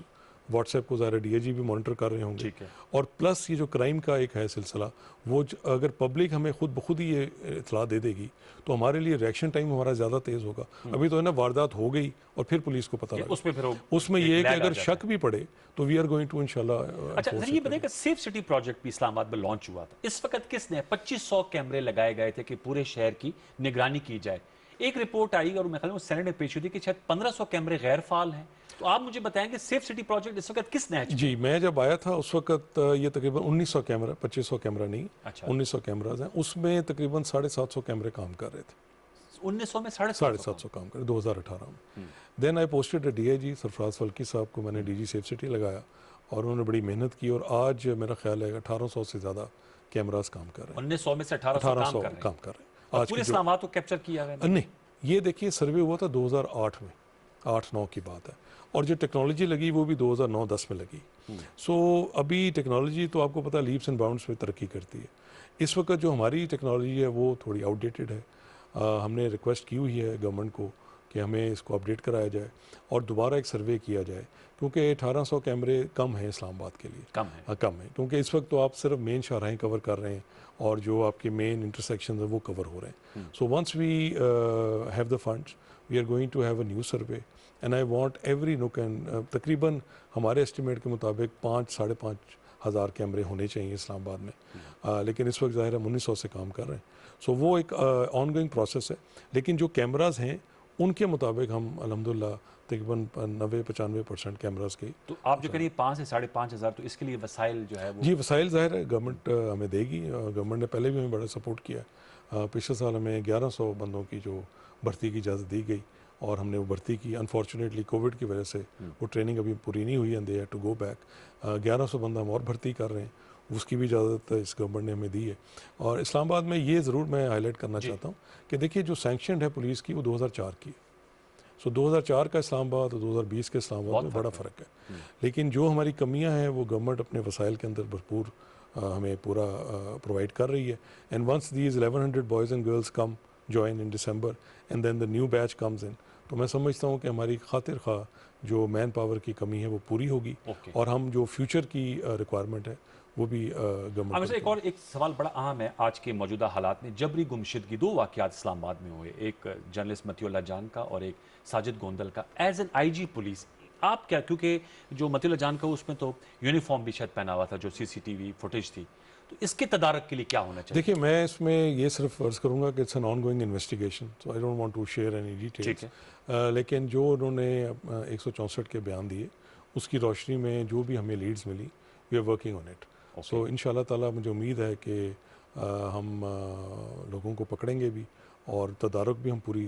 व्हाट्सएप को ज़ाहिर DIG भी मॉनिटर कर रहे होंगे। और प्लस ये जो क्राइम का एक है सिलसिला, वो अगर पब्लिक हमें खुद ब खुद ही ये इतला दे देगी तो हमारे लिए रिएक्शन टाइम हमारा ज़्यादा तेज़ होगा। अभी तो है ना वारदात हो गई और फिर पुलिस को पता लगा, उसमें ये है कि अगर शक भी पड़े तो वी आर गोइंग टू इंशाल्लाह।
अच्छा, ये बताइए कि सेफ सिटी प्रोजेक्ट भी इस्लामाबाद में लॉन्च हुआ था, इस वक्त किसने 2500 कैमरे लगाए गए थे कि पूरे शहर की निगरानी की जाए। एक रिपोर्ट आई और मैं ख्याल में सेनेट में पेश हुई थी कि शायद 1500 कैमरे गैर फाल हैं। तो आप मुझे बताएं कि सेफ सिटी प्रोजेक्ट इस वक्त किसने है?
जी, मैं जब आया था उस वक्त ये तकरीबन 1900 कैमरा, 2500 कैमरा नहीं, 1900 कैमराज हैं, उसमें तकरीबन 750 कैमरे काम कर रहे थे।
1900 में
750 काम कर 2018 में। Then I posted DIG Sarfraz Falki साहब को मैंने DG सेफ सिटी लगाया और उन्होंने बड़ी मेहनत की और आज मेरा ख्याल है 1800 से ज़्यादा कैमराज काम कर रहे हैं।
1900 में से 1800 काम कर रहे हैं। आज पूरे इस्लामाबाद को कैप्चर किया गया
नहीं, ये देखिए सर्वे हुआ था 2008 में, 8-9 की बात है, और जो टेक्नोलॉजी लगी वो भी 2009-10 में लगी। सो अभी टेक्नोलॉजी तो आपको पता लीप्स एंड बाउंड्स में तरक्की करती है। इस वक्त जो हमारी टेक्नोलॉजी है वो थोड़ी आउटडेटेड है। हमने रिक्वेस्ट की हुई है गवर्नमेंट को कि हमें इसको अपडेट कराया जाए और दोबारा एक सर्वे किया जाए, क्योंकि 1800 कैमरे कम हैं इस्लामाबाद के लिए, कम है क्योंकि इस वक्त तो आप सिर्फ मेन शाहराहें कवर कर रहे हैं और जो आपके मेन इंटरसेक्शन है वो कवर हो रहे हैं। So once we have the funds we are going to have a new survey and I want every nook and तकरीबन हमारे एस्टिमेट के मुताबिक 5-5.5 हज़ार कैमरे होने चाहिए इस्लामाबाद में। लेकिन इस वक्त ज़ाहिर है 1900 से काम कर रहे हैं। सो वो एक ऑनगोइंग प्रोसेस है, लेकिन जो कैमराज हैं उनके मुताबिक हम अल्हम्दुलिल्लाह तकरीबन 90-95% कैमराज की।
तो आप जो करिए 5 से 5.5 हज़ार, तो इसके लिए वसाइल जो है वो
जी वसाइल ज़ाहिर है गवर्नमेंट हमें देगी। गवर्नमेंट ने पहले भी हमें बड़ा सपोर्ट किया। पिछले साल हमें 1100 बंदों की जो भर्ती की इजाज़त दी गई और हमने वो भर्ती की। अनफॉर्चुनेटली कोविड की वजह से वो ट्रेनिंग अभी पूरी नहीं हुई and they have to go back. 1100 बंदा हम और भर्ती कर रहे हैं, उसकी भी इजाज़त इस गवर्नमेंट ने हमें दी है। और इस्लामाबाद में ये ज़रूर मैं हाईलाइट करना चाहता हूँ कि देखिए जो सैंक्शन है पुलिस की वो 2004 की है। सो 2004 का इस्लामाबाद और 2020 के इस्लामाबाद में बड़ा फ़र्क है। लेकिन जो हमारी कमियां हैं वो गवर्नमेंट अपने वसाइल के अंदर भरपूर हमें पूरा प्रोवाइड कर रही है। And once these 1100 boys and girls come join in December and then the new batch comes in, तो मैं समझता हूँ कि हमारी खातिर खा जो मैन पावर की कमी है वो पूरी होगी और हम जो फ्यूचर की रिक्वायरमेंट है वो भी गवर्नमेंट।
एक और एक सवाल बड़ा अहम है आज के मौजूदा हालात में। जबरी गुमशुदगी 2 वाक़यात इस्लामाबाद में हुए, एक जर्नलिस्ट मतिउल्लाह जान का और एक साजिद गोंदल का। एज एन IG पुलिस आप क्या, क्योंकि जो मतिउल्लाह जान का उसमें तो यूनिफॉर्म भी शायद पहना हुआ था जो CCTV फुटेज थी, तो इसके तदारक के लिए क्या होना चाहिए?
देखिए मैं इसमें ये सिर्फ अर्ज करूँगा कि it's an ongoing investigation, so I don't want to share any details. लेकिन जो उन्होंने 164 के बयान दिए उसकी रोशनी में जो भी हमें लीड्स मिली we are working on it. So इंशाल्लाह ताला मुझे उम्मीद है कि हम लोगों को पकड़ेंगे भी और तदारुक भी हम पूरी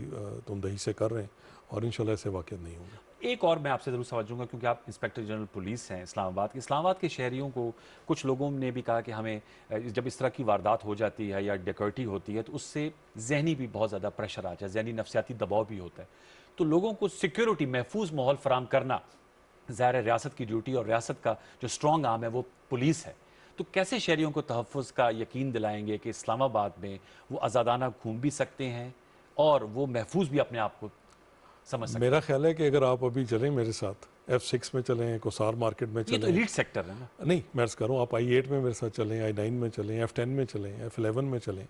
तुमदही से कर रहे हैं और इंशाल्लाह ऐसे वाक़यात नहीं होंगे।
एक और मैं आपसे ज़रूर समझूंगा, क्योंकि आप इंस्पेक्टर जनरल पुलिस हैं इस्लामाबाद के शहरियों को कुछ लोगों ने भी कहा कि हमें जब इस तरह की वारदात हो जाती है या डकैती होती है तो उससे जहनी भी बहुत ज़्यादा प्रेशर आ जाए, जहनी नफसियाती दबाव भी होता है। तो लोगों को सिक्योरिटी, महफूज माहौल फराम करना ज़ाहिर है रियासत की ड्यूटी, और रियासत का जो स्ट्रॉन्ग आर्म है वो पुलिस है। तो कैसे शहरियों को तहफ़्फ़ुज़ का यकीन दिलाएंगे कि इस्लामाबाद में वो आज़ादाना घूम भी सकते हैं और वो महफूज भी अपने आप को समझ सकते
मेरा ख्याल है कि अगर आप अभी चलें मेरे साथ F6 में चलें, कोसार मार्केट में
हैं? ये तो
चलें,
एलीट सेक्टर है ना।
नहीं मैं अर्ज़ कर रहा हूँ, आप I8 में मेरे साथ चलें, I9 में चलें, F10 में चलें, F11 में चलें,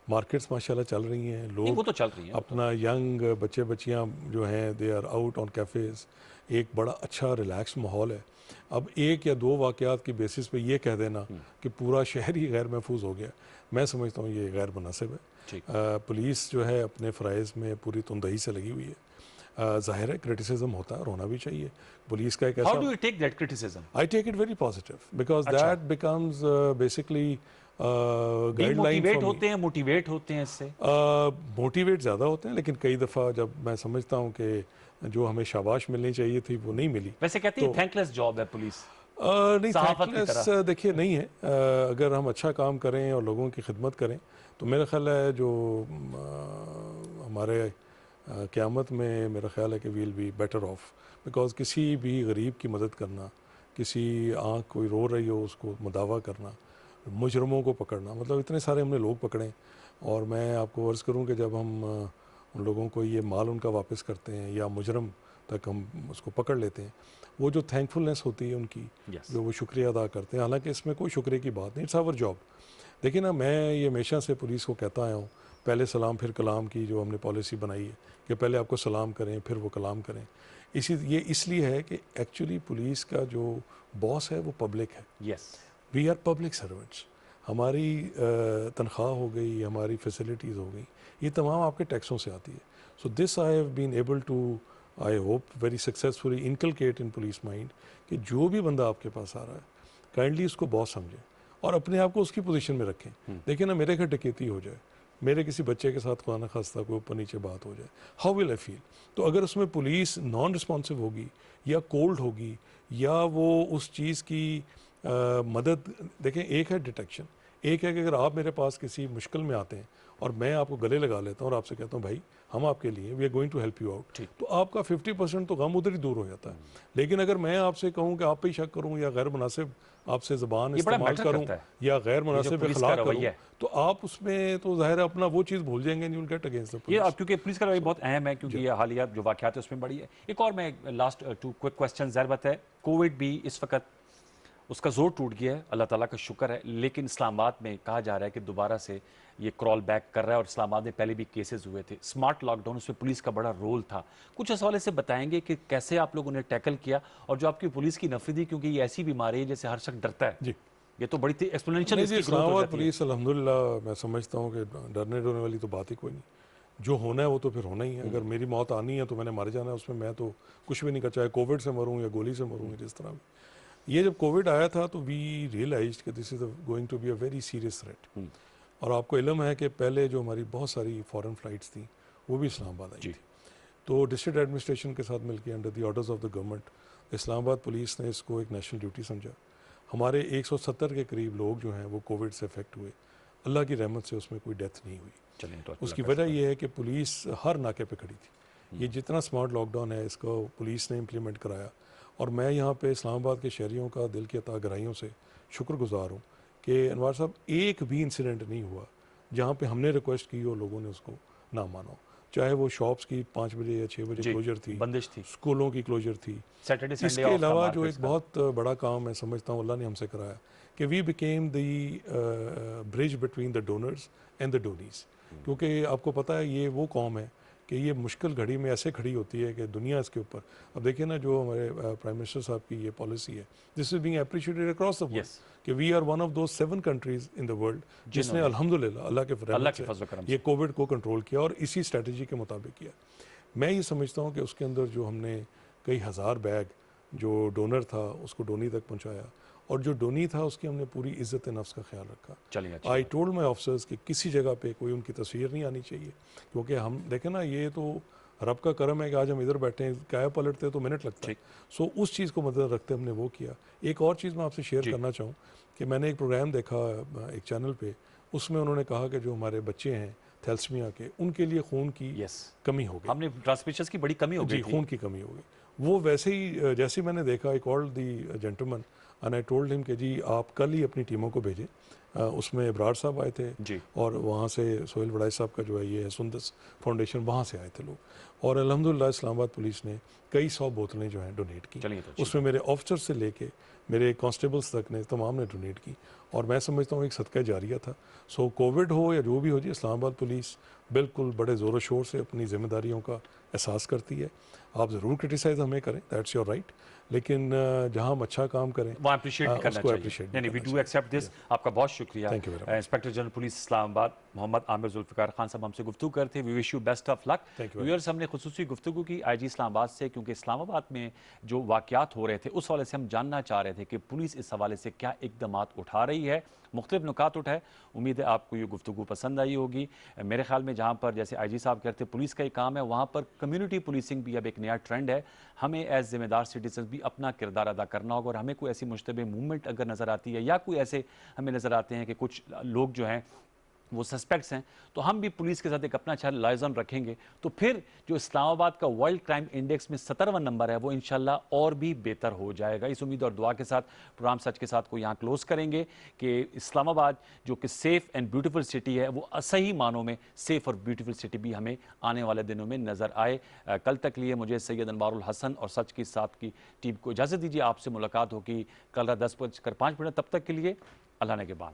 मार्केट्स माशाल्लाह चल रही हैं,
नहीं, वो
लोग
तो चल रही है।
अपना यंग बच्चे बच्चियाँ जो हैं they are out on cafes, एक बड़ा अच्छा रिलैक्स माहौल है। अब एक या दो वाक़यात की बेसिस पे ये कह देना कि पूरा शहर ही गैर महफूज हो गया, मैं समझता हूँ ये गैर मुनासिब
ठीक।
है। पुलिस जो है अपने फ़राइज़ में पूरी तुंदही से लगी हुई है। ज़ाहिर है क्रिटिसिज्म होता है और होना भी चाहिए। पुलिस का एक
हाउ डू
ऐसा,
you take that criticism?
I take it very positive because
अच्छा।
that becomes basically guideline for
demotivate
me.
होते हैं, मोटिवेट होते हैं इससे?
मोटिवेट ज़्यादा होते हैं, लेकिन कई दफ़ा जब मैं समझता हूँ कि जो हमें शाबाश मिलनी चाहिए थी वो नहीं मिली।
वैसे कहते हैं थैंकलेस जॉब है पुलिस।
नहीं,
सहाफ़त की
थैंकलेस
तरह।
देखिए नहीं है। अगर हम अच्छा काम करें और लोगों की खिदमत करें तो मेरा ख्याल है जो हमारे क़यामत में मेरा ख्याल है कि we'll be better off, because किसी भी गरीब की मदद करना, किसी आँख कोई रो रही हो उसको मुदावा करना, मुजरमों को पकड़ना, मतलब इतने सारे हमने लोग पकड़े। और मैं आपको अर्ज़ करूँ कि जब हम उन लोगों को ये माल उनका वापस करते हैं या मुजरम तक हम उसको पकड़ लेते हैं, वो जो थैंकफुलनेस होती है उनकी,
Yes.
जो वो शुक्रिया अदा करते हैं, हालांकि इसमें कोई शुक्रिया की बात नहीं, इट्स आवर जॉब। देखिए ना, मैं ये हमेशा से पुलिस को कहता आया हूँ, पहले सलाम फिर कलाम की जो हमने पॉलिसी बनाई है कि पहले आपको सलाम करें फिर वो कलाम करें। ये इसलिए है कि एक्चुअली पुलिस का जो बॉस है वो पब्लिक है।
Yes.
We are public servants. हमारी तनख्वाह हो गई, हमारी फैसिलिटीज़ हो गई, ये तमाम आपके टैक्सों से आती है। So this I have been able to, I hope very successfully inculcate in police mind कि जो भी बंदा आपके पास आ रहा है काइंडली उसको बॉस समझें और अपने आप को उसकी पोजीशन में रखें। देखिए ना, मेरे घर डकैती हो जाए, मेरे किसी बच्चे के साथ खुदा न खास्ता कोई ऊपर नीचे बात हो जाए, हाउ विल आई फील? तो अगर उसमें पुलिस नॉन रिस्पॉन्सिव होगी या कोल्ड होगी या वो उस चीज़ की मदद, देखें एक है डिटेक्शन, एक है कि अगर आप मेरे पास किसी मुश्किल में आते हैं और मैं आपको गले लगा लेता हूँ और आपसे कहता हूँ भाई हम आपके लिए we are going to help you out, तो आपका 50% तो गम उधर ही दूर हो जाता है। लेकिन अगर मैं आपसे कहूँ कि आप पे ही शक करूँ या गैर मुनासिब आपसे ज़बान इस्तेमाल करूँ या गैर मुनासिब इखलाक करूँ, तो आप उसमें तो ज़ाहिर है अपना वो चीज़ भूल जाएंगे, you will get against the police.
ये क्योंकि पुलिस का रवैया बहुत अहम है, क्योंकि ये हालिया जो वाक़यात है उसमें बड़ी है। एक और मैं लास्ट 2 क्विक क्वेश्चन, ज़ाहिर बात है कोविड भी इस वक्त उसका जोर टूट गया है, अल्लाह ताला का शुक्र है, लेकिन इस्लामाबाद में कहा जा रहा है कि दोबारा से ये क्रॉल बैक कर रहा है और इस्लामाबाद में पहले भी केसेस हुए थे। स्मार्ट लॉकडाउन, उसमें पुलिस का बड़ा रोल था, कुछ इस हवाले से बताएंगे कि कैसे आप लोगों ने टैकल किया और जो आपकी पुलिस की नफरी थी, क्योंकि ये ऐसी बीमारी है जैसे हर शख्स डरता है
जी,
ये तो बड़ी एक्सपोनेंशियल इसकी ग्रोथ हो
इस्लामाबाद
जाती है।
पुलिस अल्हम्दुलिल्लाह मैं समझता हूँ कि डरने डरने वाली तो बात ही कोई नहीं, जो होना है वो तो फिर होना ही है। अगर मेरी मौत आनी है तो मैंने मर जाना है, उसमें मैं तो कुछ भी नहीं कर, चाहे कोविड से मरूँ या गोली से मरूँ, जिस तरह भी। ये जब कोविड आया था तो वी रियलाइज्ड कि this is going to be a very serious threat. और आपको इल्म है कि पहले जो हमारी बहुत सारी फॉरेन फ्लाइट्स थी वो भी इस्लामाबाद आई थी। तो डिस्ट्रिक्ट एडमिनिस्ट्रेशन के साथ मिलकर under the orders of the government Islamabad police ने इसको एक नेशनल ड्यूटी समझा। हमारे 170 के करीब लोग जो हैं वो कोविड से इफेक्ट हुए, अल्लाह की रहमत से उसमें कोई डेथ नहीं हुई।
तो
उसकी वजह यह है कि पुलिस हर नाके पे खड़ी थी। ये जितना स्मार्ट लॉकडाउन है इसको पुलिस ने इम्प्लीमेंट कराया और मैं यहाँ पे इस्लामाबाद के शहरियों का दिल की अता गहराइयों से शुक्रगुजार हूँ कि अनवार साहब एक भी इंसिडेंट नहीं हुआ जहाँ पे हमने रिक्वेस्ट की और लोगों ने उसको ना माना, चाहे वो शॉप्स की 5 बजे या 6 बजे क्लोजर थी,
बंदिश थी,
स्कूलों की क्लोजर थी,
सैटरडे संडे।
इसके अलावा जो एक बहुत बड़ा काम मैं समझता हूँ अल्लाह ने हमसे कराया कि we became the bridge between the donors and the donees. क्योंकि आपको पता है ये वो कौम है कि ये मुश्किल घड़ी में ऐसे खड़ी होती है कि दुनिया इसके ऊपर, अब देखिए ना जो हमारे प्राइम मिनिस्टर साहब की ये पॉलिसी है, this is being appreciated across the world कि we are one of those 7 countries in the world जिसने अल्हम्दुलिल्लाह अल्लाह के फजल से ये कोविड को कंट्रोल किया और इसी स्ट्रेटजी के मुताबिक किया। मैं ये समझता हूँ कि उसके अंदर जो हमने कई हज़ार बैग जो डोनर था उसको डोनी तक पहुँचाया और जो डोनी था उसकी हमने पूरी इज्जत नफ्स का ख्याल रखा। आई टोल्ड माई ऑफिसर्स कि किसी जगह पे कोई उनकी तस्वीर नहीं आनी चाहिए, क्योंकि हम देखें ना ये तो रब का करम है कि आज हम इधर बैठे हैं, काया पलटते तो मिनट लगता है। सो उस चीज़ को मद्देनजर रखते हमने वो किया। एक और चीज़ मैं आपसे शेयर करना चाहूँ कि मैंने एक प्रोग्राम देखा एक चैनल पे, उसमें उन्होंने कहा कि जो हमारे बच्चे हैं थैलेसीमिया के, उनके लिए खून की कमी हो गई,
हमने ट्रांसमिशंस की बड़ी कमी हो गई
जी,
थी।
खून की कमी हो गई। वो वैसे ही जैसे मैंने देखा, I called the gentleman and I told him कि जी आप कल ही अपनी टीमों को भेजें। उसमें इब्रार साहब आए थे
जी।
और वहाँ से सोहेल बड़ाई साहब का जो है ये सुंदस फाउंडेशन, वहाँ से आए थे लोग, और अल्हम्दुलिल्लाह इस्लामाबाद पुलिस ने कई 100 बोतलें जो हैं डोनेट की।
चलिए तो
उसमें मेरे ऑफिसर से लेके मेरे कांस्टेबल्स तक ने, तमाम ने डोनेट की, और मैं समझता हूँ एक सदका जारिया था। सो कोविड हो या जो भी हो जी, इस्लामाबाद पुलिस बिल्कुल बड़े ज़ोर शोर से अपनी जिम्मेदारियों का एहसास करती है। आप ज़रूर क्रिटिसाइज़ हमें करें, दैट्स योर राइट, लेकिन जहाँ हम अच्छा काम करें
वो अप्रिशिएट भी करना
उसको
चाहिए।
appreciate
नहीं,
भी
वी
करना
डू एक्सेप्ट दिस। आपका बहुत शुक्रिया।
Thank you very much.
Inspector general police Islamabad Mohammad Amir Zulfiqar Khan sahab हमसे गुफ्तगू करते। We wish you best of luck.
Thank you very
viewers, हमने खुसूसी गुफ्तगू की आईजी इस्लामाबाद से, क्योंकि इस्लामाबाद में जो वाक़यात हो रहे थे उस हवाले से हम जानना चाह रहे थे कि पुलिस इस हवाले से क्या इक़दामात उठा रही है। मुख्तलिफ नुकात उठाए। उम्मीद है आपको ये गुफ्तगू पसंद आई होगी। मेरे ख्याल में जहाँ पर जैसे आईजी साहब कहते हैं पुलिस का ही काम है, वहाँ पर कम्युनिटी पुलिसिंग भी अब एक नया ट्रेंड है। हमें एज जिम्मेदार सिटीजन भी अपना किरदार अदा करना होगा, और हमें कोई ऐसी मुश्तबे मूवमेंट अगर नज़र आती है या कोई ऐसे हमें नज़र आते हैं कि कुछ लोग जो हैं वो सस्पेक्ट्स हैं, तो हम भी पुलिस के साथ एक अपना अच्छा लाइजन रखेंगे, तो फिर जो इस्लामाबाद का वर्ल्ड क्राइम इंडेक्स में 17वां नंबर है वो इंशाल्लाह और भी बेहतर हो जाएगा। इस उम्मीद और दुआ के साथ प्रोग्राम सच के साथ को यहाँ क्लोज करेंगे कि इस्लामाबाद जो कि सेफ़ एंड ब्यूटीफुल सिटी है, वो सही मानों में सेफ़ और ब्यूटीफुल सिटी भी हमें आने वाले दिनों में नज़र आए। कल तक लिए मुझे सैयद अनवारुल हसन और सच के साथ की टीम को इजाज़त दीजिए। आपसे मुलाकात होगी कल रात 10:05। तब तक के लिए अल्लाह ने के बाद।